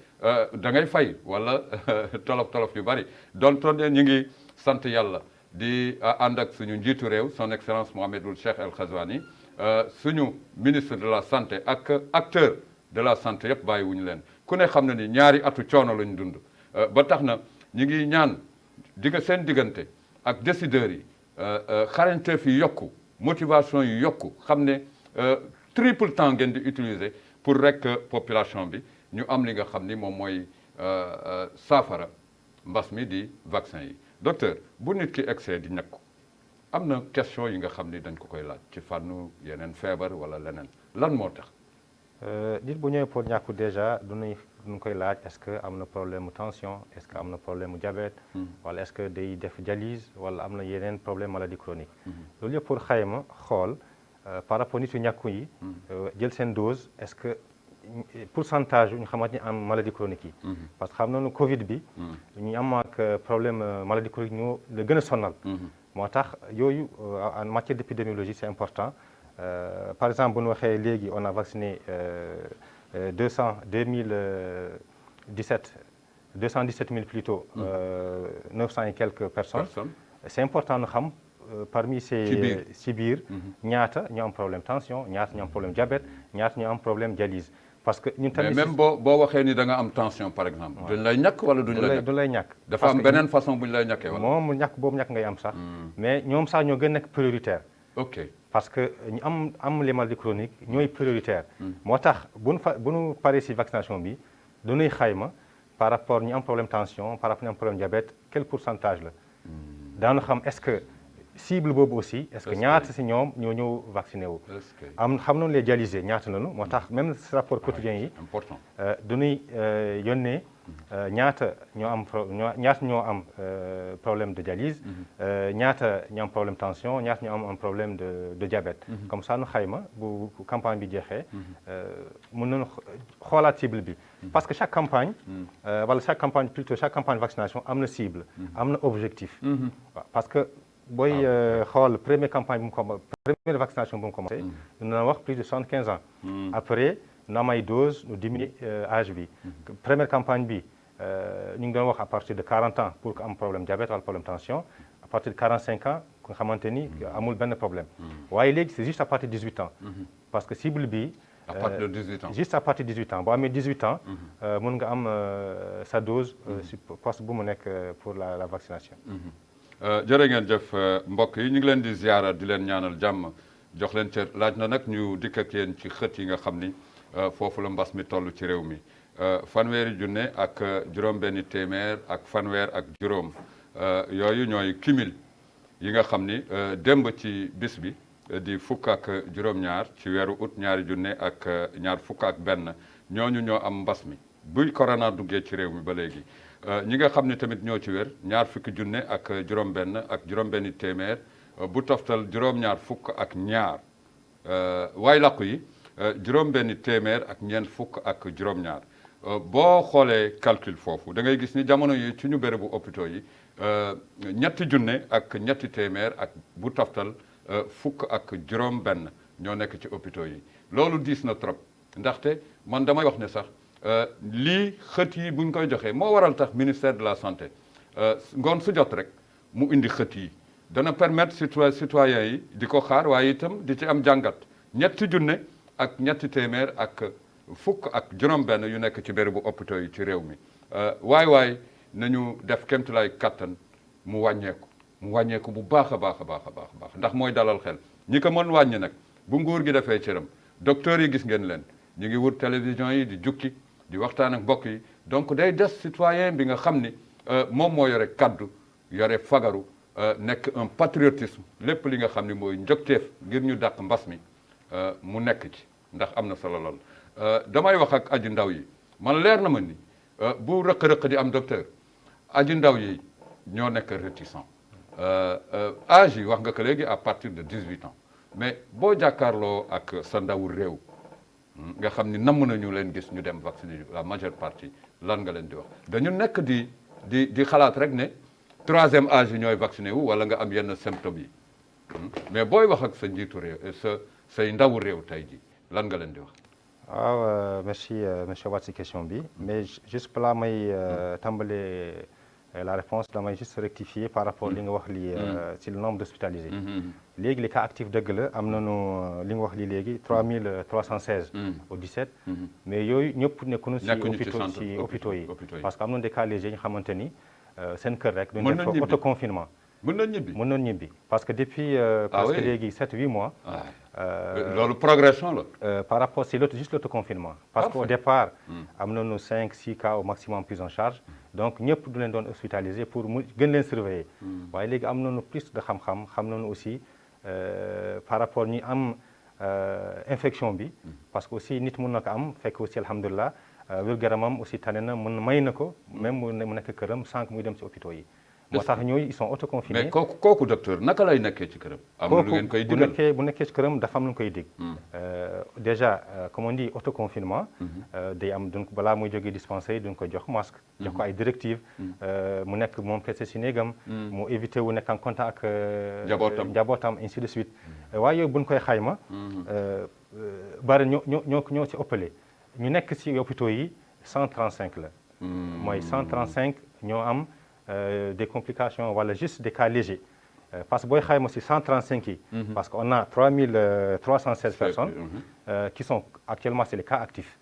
da ngay fay wala tolof yu bari donc ñu ngi sant yàlla di ànd ak suñu njiitu réew son excellence Mohamed Ould Cheikh El Ghazouani suñu ministre de la santé ak acteur de la santé yëpp bàyyiwuñu leen ku ne xam na ni ñaari atu coono lañ dund ba tax na ñu ngi ñaan seen diggante ak décideurs yi xarañteef yi yokku motivation yi yokku xam ne triple temps ngeen di utiliser pour rek population bi ñu am li nga xam ni moom mooy saafara mbas mi di vaccin yi docteur bu nit ki excès di ñàkku am na question yi nga xam ni dañ ko koy laaj ci fànnu yeneen feebar wala leneen lan moo tax nit bu ñëwee pour ñàkku déjà duñu koy laaj est-ce que am na problème mu tension est-ce que am na problème mu diabète wala est-ce que day def dialyse wala am na yeneen problème maladie chronique loolu yëpp pour xayma xool par rapport nit yu ñàkku yi jël seen dose est-ce que pourcentage ñu xamante ni am maladie chronique yi. parce que xam nañu Covid bi. ñu am ak problème maladie chronique ñoo la gën a sonal. moo tax yooyu en matière d'épidémiologie c'est important par exemple bu ñu waxee léegi on a vacciné 217 000 plutôt 900 et quelques personnes. C'est important ñu xam parmi ces ci biir ñaata ñu am problème tension ñaata ñu am problème diabète ñaata ñu am problème dialyse parce que ñun tamit mais même boo waxee ni da nga am tension par exemple duñ lay ñàkk wala duñ lay ñàkk du lay ñàkk dafa am beneen façon buñ lay ñàkkee wala moom ñàkk boobu ñàkk ngay am sax mais ñoom sax ñoo gën nekk prioritaire ok parce que ñu am les maladies chroniques ñooy prioritaire moo tax bu ñu paree ci vaccination bi dañuy xayma par rapport ñu am problème tension par rapport ñu am problème diabète quel pourcentage la daanu xam est-ce que cible boobu aussi est-ce que ñaata ci ñoom ñoo ñëw vacciné wu am xam nañu les dialysés ñaata nañu moo tax même ci rapport quotidien yi dañuy yónnee ñaata ñoo am problème de dialyse ñaata ñu am problème tension ñaata ñu am problème de diabète comme ça nu xayma bu campagne bi jeexee mën nañu xoolaat cible bi parce que chaque campagne chaque campagne vaccination am na cible am na objectif parce que booy xool première vaccination bu mu commencé dina wax plus de 75 ans après nu am ay doses nu diminuer âge bi première campagne bi ñu ngi doon wax à partir de 40 ans pour que am problème diabète wala problème tension à partir de 45 ans ku nga xamante ni amul benn problème waaye léegi c'est juste à partir de 18 ans parce que cible bi à partir de 18 ans juste à partir de 18 ans boo amee 18 ans mën nga am sa dose si poste bu mu nekk pour la vaccination jërë ngeen jëf mbokk yi ñu ngi leen di ziara di leen ñaanal jàmm jox leen cër laaj na nag ñu dikk ak yéen ci xët yi nga xam ni foofu la mbas mi toll ci réew mi fanweeri junne ak juróom-benni téeméer ak fanweer ak juróom yooyu ñooy cumul yi nga xam ni démb ci bis bi di fukk ak juróom-ñaar ci weeru août ñaari junne ak ñaar fukk ak benn ñooñu ñoo am mbas mi buy corona duggee ci réew mi ba léegi. ñi nga xam ne tamit ñoo ci wér ñaar fukki junne ak juróom-benn ak juróom-benni téeméer bu toftal juróom-ñaar fukk ak ñaar waay làqu yi juróom-benni téeméer ak ñeent fukk ak juróom-ñaar boo xoolee calcul foofu da ngay gis ni jamono yi ci ñu bérébu hôpitaux yi ñetti junne ak ñetti téeméer ak bu toftal fukk ak juróom-benn ñoo nekk ci hôpitaux yi loolu diis na trop ndaxte man damay wax ne sax. lii xët yi buñ koy joxee moo waral tax ministère de la santé ngoon su jot rek mu indi xët yi dana permettre citoyens yi di ko xaar waaye itam di ci am jàngat ñetti junne ak ñetti téeméer ak fukk ak juróom-benn yu nekk ci bérébu hôpitaux yi ci réew mi waay nañu def kéemtulaay kattan mu wàññeeku bu baax a baax ndax mooy dalal xel ñi ko mën wàññi nag bu nguur gi defee cëram docteurs yi gis ngeen leen ñu ngi wut télévision yi di jukki di waxtaan ak mbokk yi donc day des citoyen bi nga xam ni moom moo yore kaddu yore fagaru nekk un patriotisme lépp li nga xam ni mooy njëkteef ngir ñu dàq mbas mi mu nekk ci ndax am na solo lool damay wax ak aji ndaw yi man leer na ma ni bu rëq-rëq di am docteur aji ndaw yi ñoo nekk réticent âge yi wax nga ko léegi à partir de 18 ans mais boo jàkkaarloo ak sa ndawu réew nga xam ni namm nañu leen gis ñu dem vacciner la majeure partie lan nga leen di wax dañu nekk di xalaat rek ne troisième âge yi ñooy vacciné wu wala nga am yenn symptômes yi mais booy wax ak sa njiitu réew say ndawu réew tey ji lan nga leen di wax. waaw merci monsieur Wade si question bi mais juste balaa may tàmbalee la réponse damay juste rectifier par rapport li nga wax li ci le nombre d'hospitalisés. léegi les cas actifs dëgg la am nañu li nga wax lii léegi 3316 au 17 mais yooyu ñëpp nekkuñu ci hôpitaux yi parce que am nañu des cas légers ñu xamante ni seen kër rek duñu def autoconfinement mën nañu ñibbi parce que depuis presque léegi 7-8 mois loolu progression la par rapport c'est juste l'autoconfinement parce qu'au départ am nañu 5-6 cas au maximum pris en charge donc ñëpp du leen doon hospitalisé pour mu gën leen surveiller waaye léegi am nañu plus de xam nañu aussi par rapport ñi am infection bi parce que aussi nit mun na ko am fekk aussi alhamdulilah wér-gu-yaramam aussi tane na may na ko même mu nekk këram sans que muy dem ci hôpitaux yi moo tax ñooy ils sont autoconfinés. mais kooku docteur naka lay nekkee ci këram. am na lu ngeen koy digal bu nekkee ci këram dafa am lu ñu koy dig. déjà comme on dit autoconfinement. day am donc balaa muy jógee dispensaire duñ ko jox masque. jox ko ay directives. mu nekk moom kese si néegam. mu éviter wu nekk en contact ak. njabootam ainsi de suite. waaye yow bu ñu koy xayma. bari ñoo ci ëppale ñu nekk si hôpitaux yi 135 la. mooy 135 ñoo am. Des complications wala juste des cas légers parce que booy xayma si 135 yi. parce que on a 3316 personnes. qui sont actuellement c'est les cas actifs.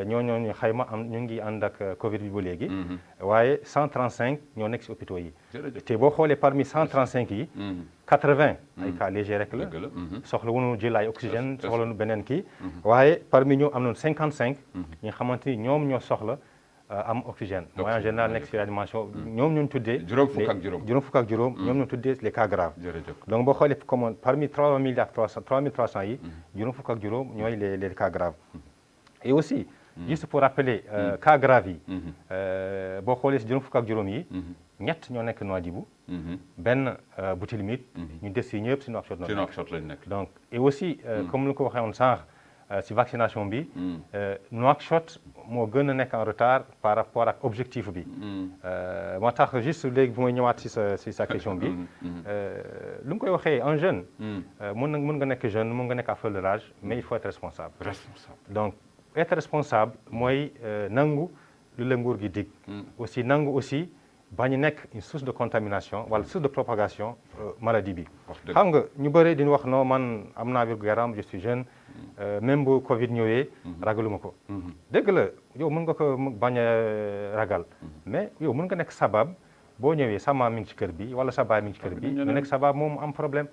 ñooñu xayma ñu ngi ànd ak Covid bi ba léegi. waaye 135 ñoo nekk si hôpitaux yi. te boo xoolee parmi 135 yi. 80 ay cas légers rek la. soxla wuñu jël ay oxygène soxla nu beneen kii. waaye parmi ñoom am nañu 55. ñi nga xamante ni ñoom ñoo soxla. am oxygène mooy en général nekk si réanimation ñoom ñoo tuddee. juróom fukk ak juróom ñoom ñoo tuddee les cas graves. donc boo xoolee comme parmi 3300 yi. juróom fukk ak juróom ñooy les cas graves. et aussi juste pour rappeler cas graves yi. boo xoolee si juróom fukk ak juróom yi. ñett ñoo nekk Nouadhibou. benn Boutilimit. ñu des yi ñëpp si Nouakchott lañ nekk. donc et aussi comme lu ko waxee woon sànq. si vaccination bi. Nouakchott moo gën a nekk en retard par rapport ak objectif bi. moo tax juste léegi bu may ñëwaat si sa question bi. lu mu koy waxee un jeune. mën nga nekk jeune mën nga nekk à fleur de l'âge mais il faut être responsable. donc être responsable mooy nangu lu la nguur gi dig. aussi nangu aussi bañ a nekk une source de contamination wala source de propagation maladie bi. xam nga ñu bëri di wax non man am naa wér-gu-yaram je suis jeune. même bu Covid ñëwee. ragaluma ko. dëgg la yow mën nga ko bañ a ragal. mais yow mën nga nekk sabab boo ñëwee sa maam mi ngi ci kër bi wala sa baay mi ngi ci kër bi. nga nekk sabab moom am problème.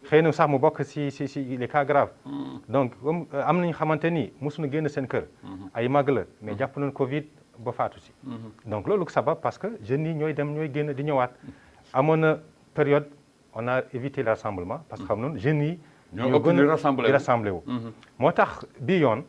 xëy na sax mu bokk si les cas graves. donc am nañu xamante ni mosuñu génn seen kër. ay mag la mais jàpp nañu Covid ba faatu si. donc loolu sabab parce que jeunes yi ñooy dem ñooy génn di ñëwaat. amoon na période on a évité le rassemblement parce que xam noonu jeunes yi. ñoo ëpp di rassemblé wu. moo tax bii yoon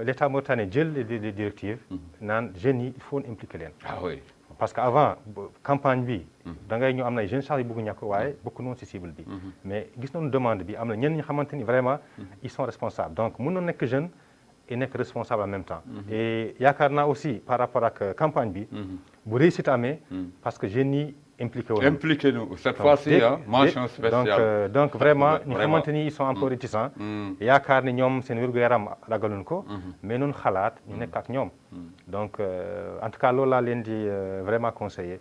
l'état mauritanien jël les directives naan jeunes yi il faut impliquer leen. ah oui parce que avant campagne bi. da ngay ñu am na jeunes sax yu bëgg ñàkk waaye bokk noonu si cible bi. mais gis nañu demande bi am na ñenn ñi xamante ni vraiment ils sont responsables donc mën na nekk jeune et nekk responsable en même temps. et yaakaar naa aussi par rapport ak campagne bi. bu réussite amee. parce que jeunes yi. Impliquez-nous cette fois-ci mention spéciale. donc vraiment ñu xamante ni ils sont un peu réticents. yaakaar ni ñoom seen wér-gu-yaram ragaluñ ko. mais nun xalaat ñu nekk ak ñoom. donc en tout cas loolu laa leen di vraiment conseiller.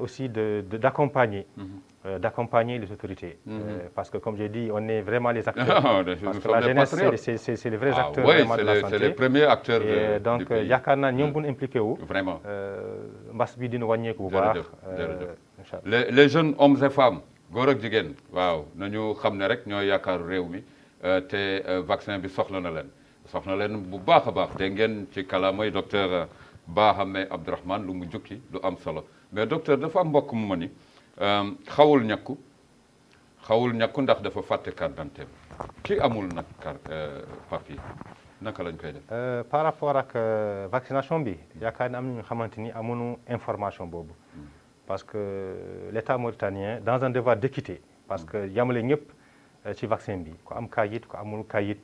aussi d'accompagner. D'accompagner les autorités. Parce que comme j'ai dit on est vraiment les acteurs. parce que la jeunesse c'est les vrais acteurs vraiment de la santé. c'est les premiers acteurs et donc yaakaar naa ñoom bu ñu impliqué wu. vraiment mbas bi dina wàññeeku bu baax. les jeunes hommes et femmes góor ak jigéen waaw nañu xam ne rek ñooy yaakaaru réew mi te vaccin bi soxla na leen bu baax a baax dégg ngeen ci kàllaamay docteur Bahame Abdourahmane lu mu jukki lu am solo mais docteur dafa am mbokk mu ma ni xawul ñàkku ndax dafa fàtte carte d'identité ki amul nag carte papier naka lañ koy def. par rapport ak vaccination bi yaakaar na am nañu xamante ni amuñu information boobu. parce que l'État mauritanien dans un devoir d'équité parce que yamale ñëpp ci vaccin bi ku am kayit ku amul kayit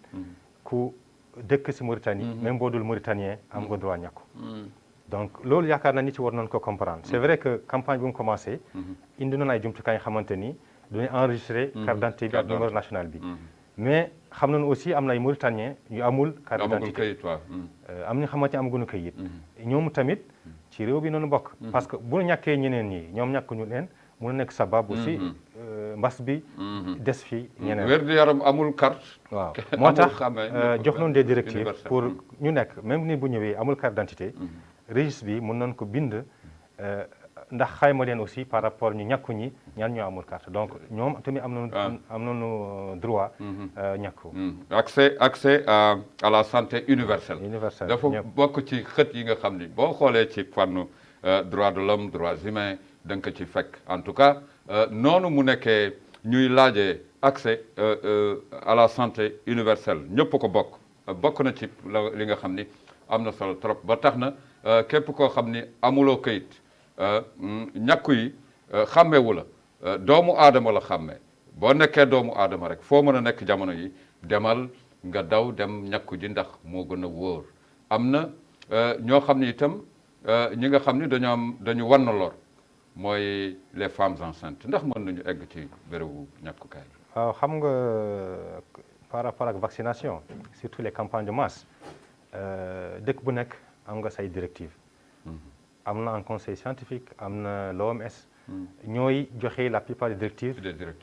ku dëkk si Mauritanie même boo dul mauritanien am nga droit ñàkku donc loolu yaakaar naa nit ci war nañu ko comprendre c'est vrai que campagne bi mu commencé indi nañu ay jumtukaay nga xamante ni dañuy enregistré carte d'identité bi ak numéro national bi mais xam nañu aussi am na ay mauritanien yu amul carte d'identité am na xamante ni amaguñu kayit ñoom tamit ci réew bi noonu bokk parce que bu ñàkkee ñeneen ñi ñoom ñàkkuñu leen mun na nekk sabab aussi mbas bi des fi ñeneen wér-gu-yaram amul carte waaw moo tax jox nañu des directives pour ñu nekk même ni bu ñëwee amul carte d'identité registre bi mun nañ ko bind ndax xayma leen aussi par rapport ñu ñàkku ñi ñaan ñoo amul carte donc ñoom tamit am nañu droit ñàkku accès à la santé universelle dafa bokk ci xët yi nga xam ni boo xoolee ci fànnu droit de l'homme droits humains da nga ko ci fekk en tout cas noonu mu nekkee ñuy laajee accès à la santé universelle ñëpp ko bokk na ci li nga xam ni am na solo trop ba tax na képp koo xam ni amuloo kayit ñàkku yi xàmmeewu la doomu aadama la xàmmee boo nekkee doomu aadama rek foo mën a nekk jamono yi demal nga daw dem ñàkku ji ndax moo gën a wóor am na ñoo xam ne itam ñi nga xam ne dañu wan na lor mooy les femmes enceintes ndax mën nañu egg ci bérébu ñàkkukaay. waaw xam nga par rapport ak vaccination surtout les campagnes de masse dëkk bu nekk am nga say directives. am na un conseil scientifique am na l'OMS. ñooy joxe la plupart des directives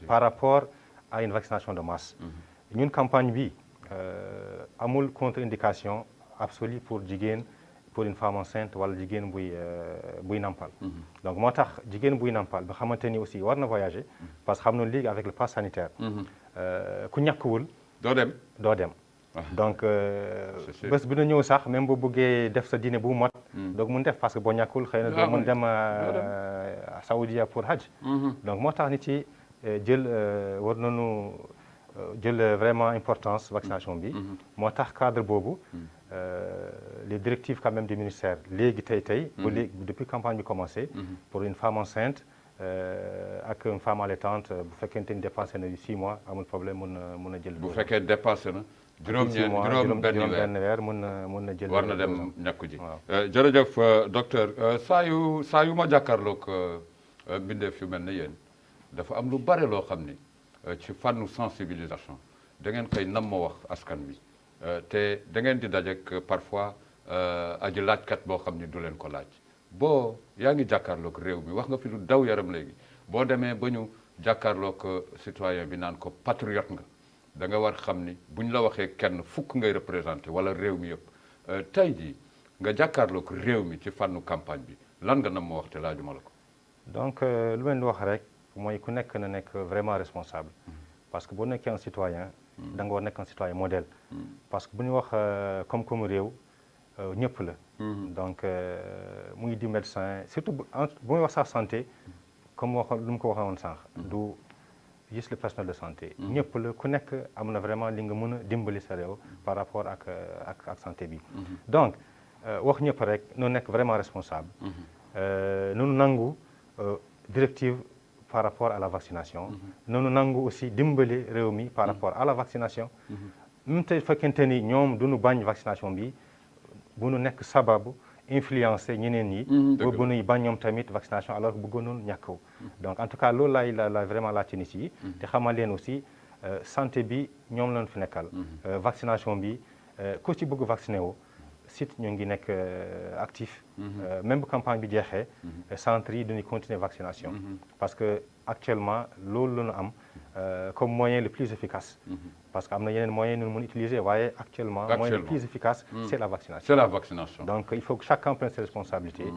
par rapport à une vaccination de masse. ñun campagne bi amul contre-indication absolue pour jigéen pour une femme enceinte wala jigéen buy nampal. donc moo tax jigéen buy nampal ba xamante ni aussi war na voyager parce que xam na léegi avec le pass sanitaire. ku ñàkkuwul doo dem. donc bés bi na ñëw sax même boo bëggee def sa diine bu mot. donc mun def parce que boo ñàkkul xëy na doo mun dem Saoudia pour hajj. donc moo tax nit yi jël war nañu jël vraiment importance vaccination bi. moo tax cadre boobu les directives quand même du ministère léegi tey. ba léegi depuis campagne bi commencé. pour une femme enceinte ak une femme allaitante bu fekkente ni dépassé na 6 mois amul problème mun na jël. bu fekkee dépassé na. juróom benn weer mun na jël. war na dem ñàkku ji. jërëjëf docteur saa yu ma jàkkaarloog mbindeef yu mel ne yéen dafa am lu bare loo xam ni ci fànnu sensibilisation da ngeen koy nam ma wax askan wi te da ngeen di dajeek parfois aji laajkat boo xam ni du leen ko laaj boo yaa ngi jàkkaarloog réew mi wax nga fi lu daw yaram léegi boo demee ba ñu jàkkaarloog citoyen bi naan ko patriote nga. da nga war xam ni bu ñu la waxee kenn fukk ngay représenté wala réew mi yëpp tey jii nga jàkkaarloo ko réew mi ci fànnu campagne bi lan nga nam ma wax te laajuma la ko. donc lu mel ni wax rek mooy ku nekk na nekk vraiment responsable. parce que boo nekkee un citoyen. da nga war nekk un citoyen modèle. parce que bu ñu wax koom-koomu réew ñëpp la. donc muy di médecin surtout bu muy wax sax santé comme lu mu ko waxee woon sànq. du juste le personnel de santé. ñëpp la ku nekk am na vraiment li nga mën a dimbali sa réew par rapport ak santé bi. donc wax ñëpp rek nu nekk vraiment responsable. nunu nangu directive par rapport à la vaccination. nunu nangu aussi dimbali réew mi par rapport à la vaccination. même tey fekkente ni ñoom duñu bañ vaccination bi bu nu nekk sababu influencer ñeneen ñi. ba bu nuy bañ ñoom tamit vaccination alors que bëggoon ñàkk. donc en tout cas loolu la vraiment laajte nit yi. te xamal leen aussi santé bi ñoom lañ fi nekkal. vaccination bi ku ci bëgg vacciné wu site ñu ngi nekk actif. même bu campagne bi jeexee. centre yi dañuy continuer vaccination. parce que actuellement loolu la ñu am comme moyen le plus efficace. parce que am na yeneen moyens yu ñu mën utiliser waaye actuellement moyen le plus efficace c'est la vaccination. c'est la vaccination. donc il faut que chacun prenne ses responsabilités.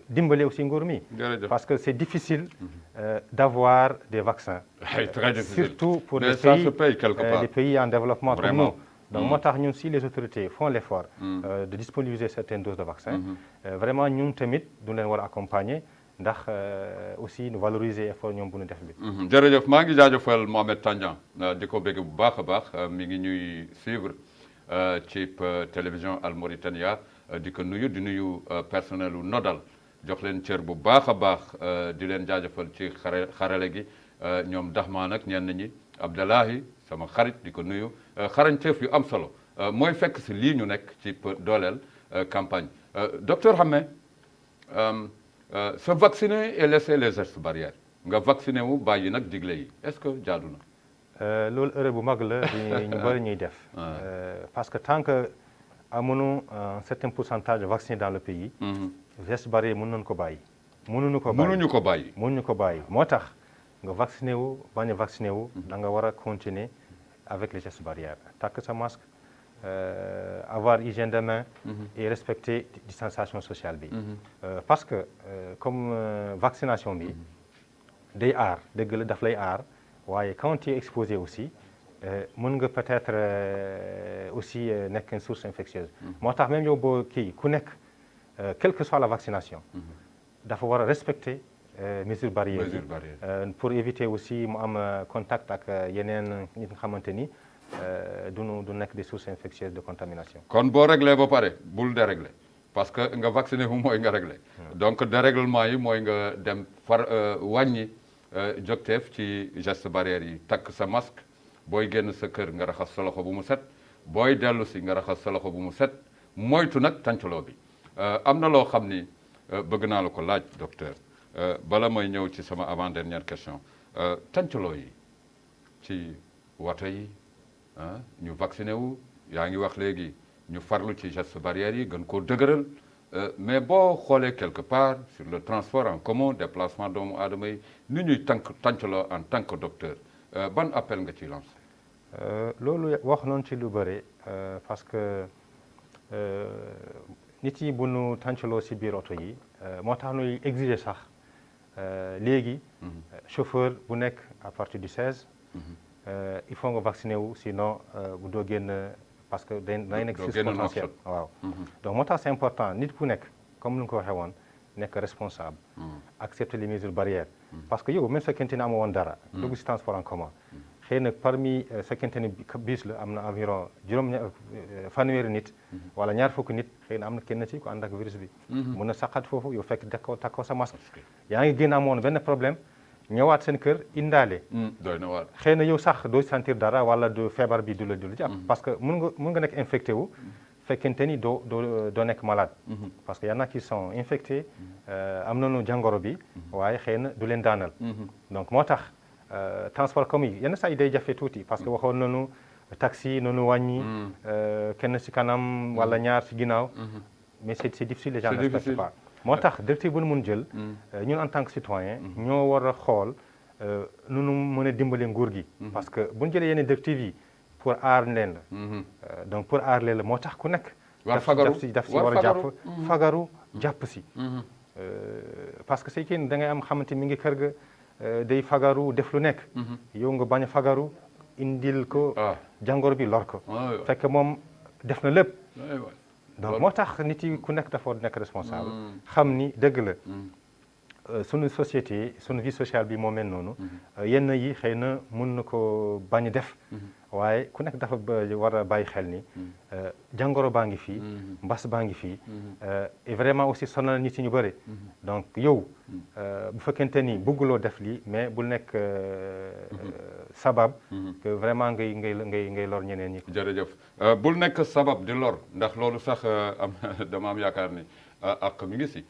dimbale aussi nguur mi. parce que c'est difficile d'avoir des vaccins. très difficile surtout pour les pays en développement comme nous. donc moo tax ñun si les autorités font l'effort de disponibiliser certaines doses de vaccins vraiment ñun tamit du leen war a accompagner ndax aussi nu valoriser effort ñoom bu ñu def bi. jërëjëf maa ngi jaajëfal Mohamed Tandian di ko bëgg bu baax a baax mi ngi ñuy suivre ci télévision Al Mauritania di ko nuyu di nuyu personnel u nodal jox leen cër bu baax a baax di leen jaajëfal ci xarale gi ñoom Dahman nag ñenn ñi Abdallahi sama xarit di ko nuyu xarañteef yu am solo mooy fekk si lii ñu nekk ci dooleel campagne docteur Hammet se vacciner et laisser les gestes barrières nga vacciné wu bàyyi nag digle yi est-ce que jaadu na. loolu erreur bu mag la ñu bëri ñuy def. parce que tant que amuñu un certain pourcentage de vaccinés dans le pays. gestes barrières mën nañu ko bàyyi. mënuñu ko bàyyi moo tax nga vacciné wu bañ a vacciné wu da nga war a continuer avec les gestes barrières takk sa masque. avoir hygiène de main et respecter distanciation sociale bi parce que comme vaccination bi day aar dëgg la daf lay aar waaye quand tu es exposé aussi mën nga peut-être aussi nekk une source infectieuse moo tax même yow boo kii ku nekk quelle que soit la vaccination dafa war a respecter mesures barrières pour éviter aussi mu am contact ak yeneen ñi nga xamante ni du nekk des sources infectieuses de contamination. kon boo réglé ba pare bul déréglé parce que nga vacciné wu mooy nga réglé donc dérèglement yi mooy nga dem wàññi jogteef ci geste barrière yi takk sa masque booy génn sa kër nga raxas sa loxo bu mu set booy dellu si nga raxas sa loxo bu mu set moytu nag tàncaloo bi am na loo xam ni bëgg naa la ko laaj docteur bala may ñëw ci sama avant dernière question tàncaloo yi ci woto yi ñu vacciné wu yaa ngi wax léegi ñu farlu ci geste barrière yi gën koo dëgëral mais boo xoolee quelque part sur le transport en commun déplacement doomu aadama yi ni ñuy tàncaloo en tant que docteur ban appel nga ciy lancé. loolu wax noonu ci lu bëri parce que nit yi bu nu tàncaloo si biir oto yi moo tax ñuy exiger sax léegi chauffeur bu nekk à partir du 16 il faut nga vacciner wu sinon bu doo génn parce que day nekk risque potentiel waaw donc moo tax c'est important nit ku nekk comme ni nga ko waxee woon nekk responsable accepter les mesures barrières parce que yow même fekkente ne amoo woon dara dugg si transport en commun xëy na parmi fekkente ne bis la am na environ fanweeri nit wala ñaar fukki nit xëy na am na kenn ci ko ànd ak virus bi mun na saqat foofu yow fekk takkoo sa masque yaa ngi génn amoon benn problème ñëwaat seen kër indaale doy na waar xëy na yow sax doo sentir dara wala du feebar bi du la jàpp parce que mun nga nekk infecté wu fekkente ni doo nekk malade parce que y en a qui sont infectés am nañu jàngoro bi waaye xëy na du leen daanal donc moo tax transport comme yi yenn saa yi day jafe tuuti parce que waxoon nañu taxi nañu wàññi kenn ci kanam wala ñaar ci ginnaaw mais c'est difficile les gens ne respectent pas moo tax directive bu nu mun jël ñun en tant que citoyen ñoo war a xool nu nu mën a dimbale nguur gi parce que bu ñu jëlee yenn directives yi pour aar leen la donc pour aar leen la moo tax ku nekk daf si war a jàpp fagaru jàpp si parce que c'est kenn da ngay am xamante mi ngi kër ga day fagaru def lu nekk yow nga bañ a fagaru indil ko jàngoro bi lor ko fekk moom def na lépp donc moo tax nit yi ku nekk dafa war nekk responsable xam ni dëgg la sunu société sunu vie sociale bi moo mel noonu yenn yi xëy na mun na ko bañ a def waaye ku nekk dafa war a bàyyi xel ni jàngoro baa ngi fii mbas baa ngi fii et vraiment aussi sonal nit yi ñu bëri donc yow bu fekkente ni bëgguloo def lii mais bul nekk sabab que vraiment ngay lor ñeneen ñi. jërëjëf bul nekk sabab di lor ndax loolu sax dama am yaakaar ni ak mi ngi si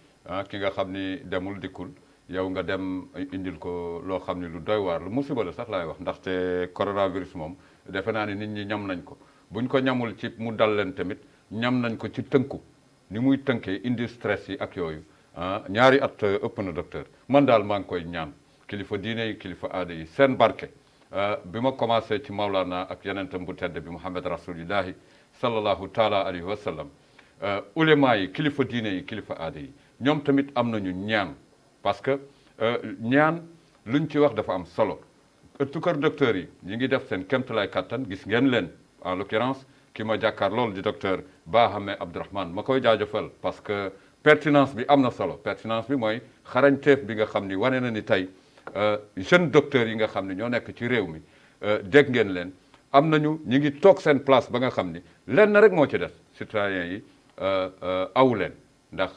ki nga xam ni demul dikkul yow nga dem indil ko loo xam ni lu doy waar lu musiba la sax laay wax ndaxte coronavirus moom defe naa ni nit ñi ñam nañ ko buñ ko ñamul ci mu dal leen tamit ñam nañ ko ci tënku ni muy tënkee indi stress yi ak yooyu ñaari at ëpp na docteur man daal maa ngi koy ñaan kilifa diine yi kilifa aada yi seen barke bi ma commencé ci Maulana ak yeneentam bu tedd bi Muhammad rasulillahi sallallahu taala alayhi wa sallam ulema yi kilifa diine yi kilifa aada yi ñoom tamit am nañu ñaan parce que ñaan luñ ci wax dafa am solo ëttu kër docteur yi ñi ngi def seen kéemtalaay kattan gis ngeen leen en l'occurrence ki ma jàkkaar loolu di docteur Bahame Abdourahmane ma koy jaajëfal parce que pertinence bi am na solo pertinence bi mooy xarañteef bi nga xam ni wane na ni tey jeune docteurs yi nga xam ne ñoo nekk ci réew mi dégg ngeen leen am nañu ñi ngi toog seen place ba nga xam ni lenn rek moo ci des citoyens yi awu leen ndax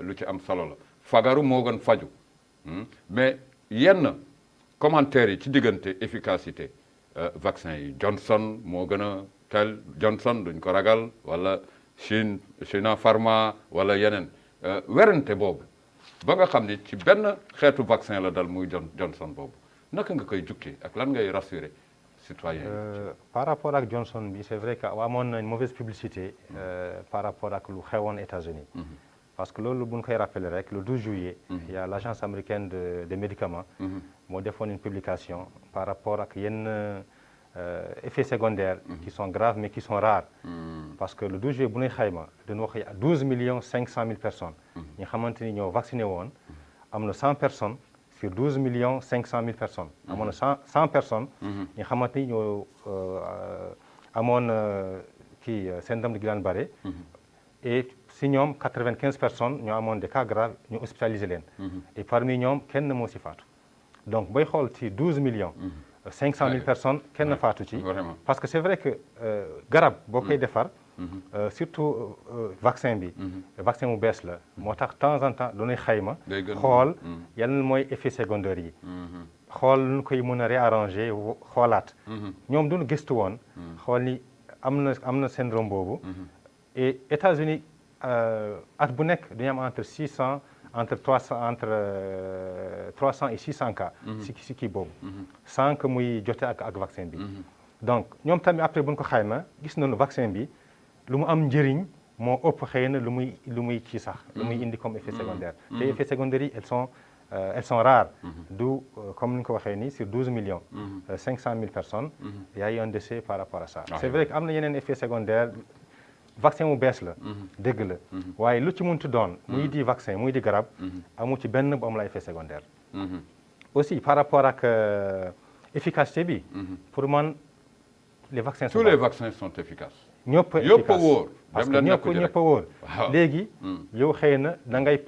lu ci am solo la fagaru moo gën faju mais yenn commentaires yi ci diggante efficacité vaccin yi Johnson moo gën a tel Johnson duñ ko ragal wala China Pharma wala yeneen werante boobu ba nga xam ni ci benn xeetu vaccin la dal muy Johnson boobu naka nga koy jukkee ak lan ngay rassurer citoyens yi par rapport ak Johnson bi c'est vrai que amoon na une mauvaise publicité par rapport ak lu xewoon États-Unis parce que loolu bu ñu koy rappeler rek le 12 juillet il y a l'agence américaine des médicaments moo defoon une publication par rapport ak yenn effets secondaires qui sont graves mais qui sont rares parce que le 12 juillet bu ñuy xayma dañu wax 12 millions 500 000 personnes ñi xamante ni ñoo vacciné woon am na 100 personnes sur 12 millions 500 000 personnes amoon na 100 personnes ñi xamante ni ñoo amoon kii syndrome de Guillain-Barré et si ñoom 95 personnes ñoo amoon des cas graves ñu hospitalisé leen et parmi ñoom kenn moo si faatu donc booy xool ci 12 millions 500 000 personnes kenn faatu ci parce que c'est vrai que garab boo koy defar surtout vaccin bi. vaccin mu bees la. moo tax temps en temps dañuy xayma. xool yan mooy effet secondaire yi. xool nu koy mën a réarranger xoolaat. ñoom duñu gëstu woon. xool ni am na syndrome boobu. et États-Unis at bu nekk dañu am entre 300 et 600 cas. si kii boobu. sans que muy jote ak vaccin bi. donc ñoom tamit après bu ñu ko xayma gis nañu vaccin bi lu mu am njëriñ moo ëpp xëy na lu muy ci sax. lu muy indi comme effet secondaire. te effets secondaires yi elles sont rares. d'où comme ni ñu ko waxee nii sur 12 millions. 500 000 personnes. y a eu un décès par rapport à ça. c'est vrai que am na yeneen effets secondaires. vaccin mu bees la. dëgg la waaye lu ci muntu doon. muy di vaccin muy di garab. amu ci benn bu am la effet secondaire. aussi par rapport ak efficacité bi. pour man les vaccins sont. tous les vaccins sont efficaces. ñëpp efficace wóor. parce que ñëpp wóor. léegi yow xëy na da ngay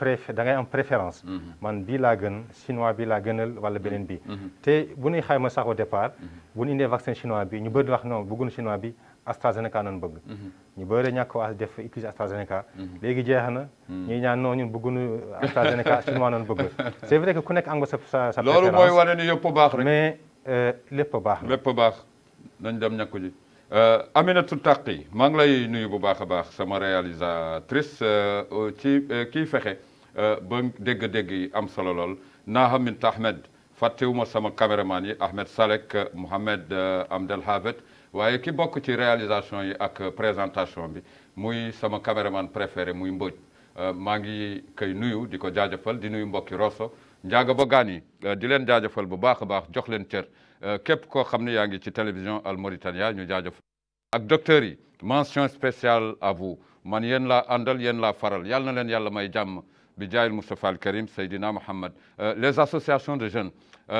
am préférence. man bii laa gën chinois bi laa gënal wala beneen bi. te bu ñuy xayma sax au départ. bu ñu indee vaccin chinois bi ñu bëri wax non bëgguñu chinois bi. AstraZeneca nañ bëgg. ñu bëri ñàkk wax def utiliser AstraZeneca. léegi jeex na. ñuy ñaan non ñun bëgguñu AstraZeneca chinois nañ bëgg. c'est vrai que ku nekk am nga sa préférence. loolu mooy wane ni yëpp baax rek. mais lépp baax na. lépp baax nañ dem ñàkku ji. Aminatou Taqi maa ngi lay nuyu bu baax a baax sama réalisatrice ci kii fexe ba dégg-dégg yi am solo lool Nahamint Ahmed fàttewuma sama caméraman yi Ahmed Salek Mohamed Amdel Havet waaye ki bokk ci réalisation yi ak présentation bi muy sama caméraman préféré muy Mbodj maa ngi koy nuyu di ko jaajëfal di nuyu mbokki Rosso njaaga ba gaan yi di leen jaajëfal bu baax a baax jox leen cër képp koo xam ne yaa ngi ci télévision Al Mauritania ñu jaajëfal ak docteurs yi mention spéciale à vous man yéen laa àndal yéen laa faral yal na leen yàlla may jàmm bi jaayil Moustapha Al Karim Seydina Mohamed les associations de jeunes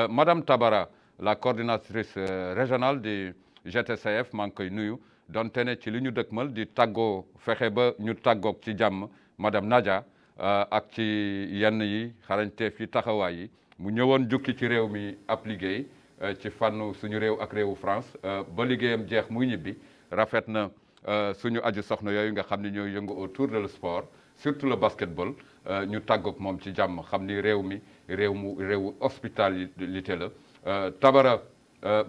Madame Tabara la coordinatrice régionale du GTCF maa ngi koy nuyu donte ne ci li ñu dëkkmal di tàggoo fexe ba ñu tàggoog ci jàmm Madame Nadia ak ci yenn yi xarañteef yi taxawaay yi mu ñëwoon jukki ci réew mi ab liggéey ci fànn suñu réew ak réewu France ba liggéeyam jeex muy ñibbi rafet na suñu aju soxna yooyu nga xam ne ñooy yëngu autour de le sport surtout le basketball ñu tàggoog moom ci jàmm xam ni réew mi réewu hospitalité la Tabara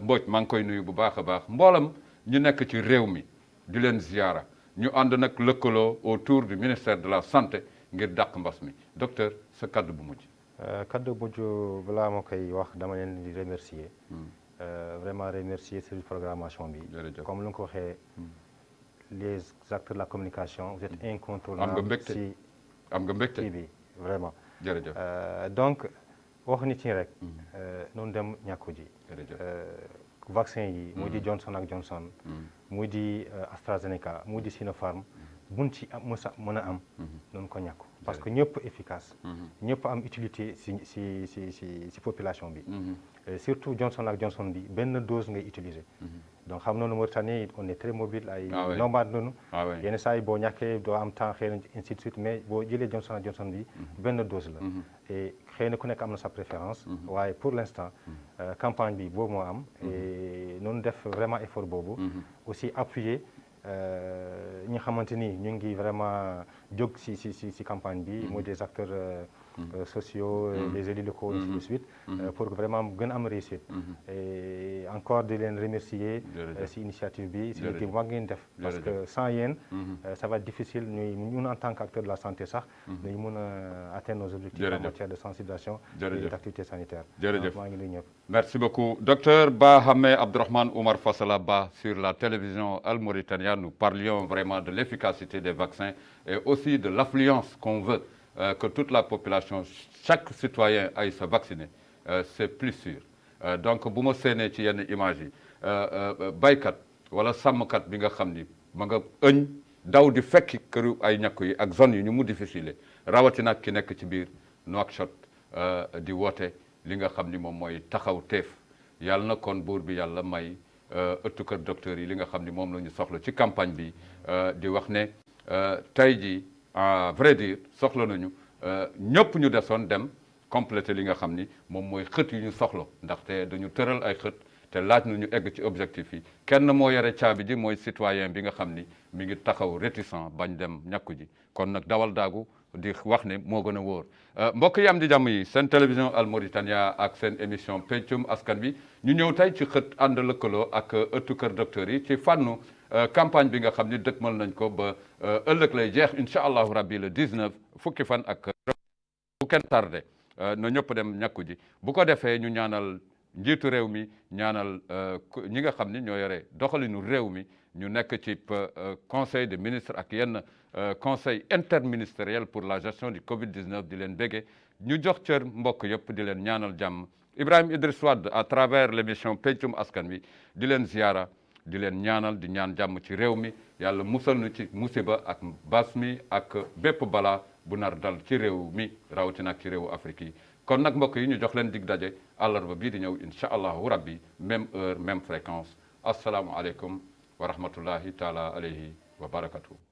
Mbodj maa ngi koy nuyu bu baax a baax mboolam ñu nekk ci réew mi di leen ziyaara ñu ànd nag lëkkaloo autour du ministère de la santé ngir dàq mbas mi docteur sa kaddu bu mujj. kaddu bu mujj balaa ma koy wax dama leen di remercier. vraiment remercier service programmation bi. comme lu nga ko waxee les acteurs de la communication. vous êtes incontournables am nga mbégte bi vraiment. jërëjëf donc wax nit ñi rek. noonu dem ñàkku ji. vaccin yi. muy di Johnson ak Johnson. muy di AstraZeneca muy di Sinopharm. buñ ci mën a am. noonu ko ñàkku parce que ñëpp efficace. ñëpp am utilité si population bi. surtout Johnson ak Johnson bi benn dose ngay utiliser. donc xam nañu Mauritanie on est très mobile ay nomade nañu. yenn saa yi boo ñàkkee doo am temps xëy na ainsi de suite mais boo jëlee Johnson ak Johnson bi benn dose la. et xëy na ku nekk am na sa préférence. waaye pour l'instant campagne bi boobu moo am. et noonu def vraiment effort boobu. aussi appuyer. ñi xamante ni ñu ngi vraiment jóg si campagne bi. mooy des acteurs sociaux. les élus locaux ainsi de suite. pour vraiment gën a am réussite. et encore di leen remercier. si initiative bi si liggéey bu mag ngeen def. parce que sans yéen. ça va être difficile ñun en tant qu'acteur de la santé sax. dañu mën a atteindre nos objectifs en matière de sensibilisation. et d'activité sanitaire. jërëjëf maa ngi nuyu ñëpp. merci beaucoup docteur Bahamé Abdourahmane Oumar Fassala Ba sur la télévision Al Mauritania. Nous parlions vraiment de l'efficacité des vaccins et aussi de l'affluence qu'on veut que toute la population, chaque citoyen aille se vacciner. C'est plus sûr. Donc bu ma séenee ci yenn image yi baykat wala sàmmkat bi nga xam ni ma nga ëñ daw di fekki këru ay ñàkku yi ak zone yi ñu mu difficile rawatina ak ki nekk ci biir Nouakchott di woote li nga xam ni moom mooy taxaw teef yàlla na kon buur bi yàlla may ëttu kër docteur yi li nga xam ni moom la ñu soxla ci campagne bi di wax ne tey jii à vrai dire soxla nañu ñëpp ñu desoon dem compléter li nga xam ni moom mooy xët yu ñu soxla ndaxte dañu tëral ay xët te laaj na ñu egg ci objectif yi kenn moo yore caabi ji mooy citoyen bi nga xam ni mi ngi taxaw réticent bañ dem ñàkku ji kon nag dawal daagu di wax ne moo gën a wóor mbokk yi am di jàmm yi seen télévision Al Mauritania ak seen émission pencum askan bi ñu ñëw tey ci xët ànd lëkkaloo ak ëttu kër docteur yi ci fànnu campagne bi nga xam ni dëkkmal nañ ko ba ëllëg lay jeex incha allahu rabbi le 19 fukki fan ak bu kenn tardé na ñëpp dem ñàkku ji bu ko defee ñu ñaanal njiitu réew mi ñaanal ñi nga xam ni ñoo yore doxalinu réew mi ñu nekk ci conseil des ministres ak yenn conseil interministériel pour la gestion du Covid-19 di leen bége ñu jox cër mbokk yëpp di leen ñaanal jàmm Ibrahima Idriss Wade à travers l'émission pencum askan wi di leen ziara di leen ñaanal di ñaan jàmm ci réew mi yàlla musal nu ci musiba ak bas mi ak bépp balaa bu nar dal ci réew mi rawatina ak ci réewu Afrique yi kon nag mbokk yi ñu jox leen dig daje àllarba bii di ñëw incha allahu rabbi même heure même fréquence asalaamualeykum wa rahmatullahi taala alayhi wa barakatuh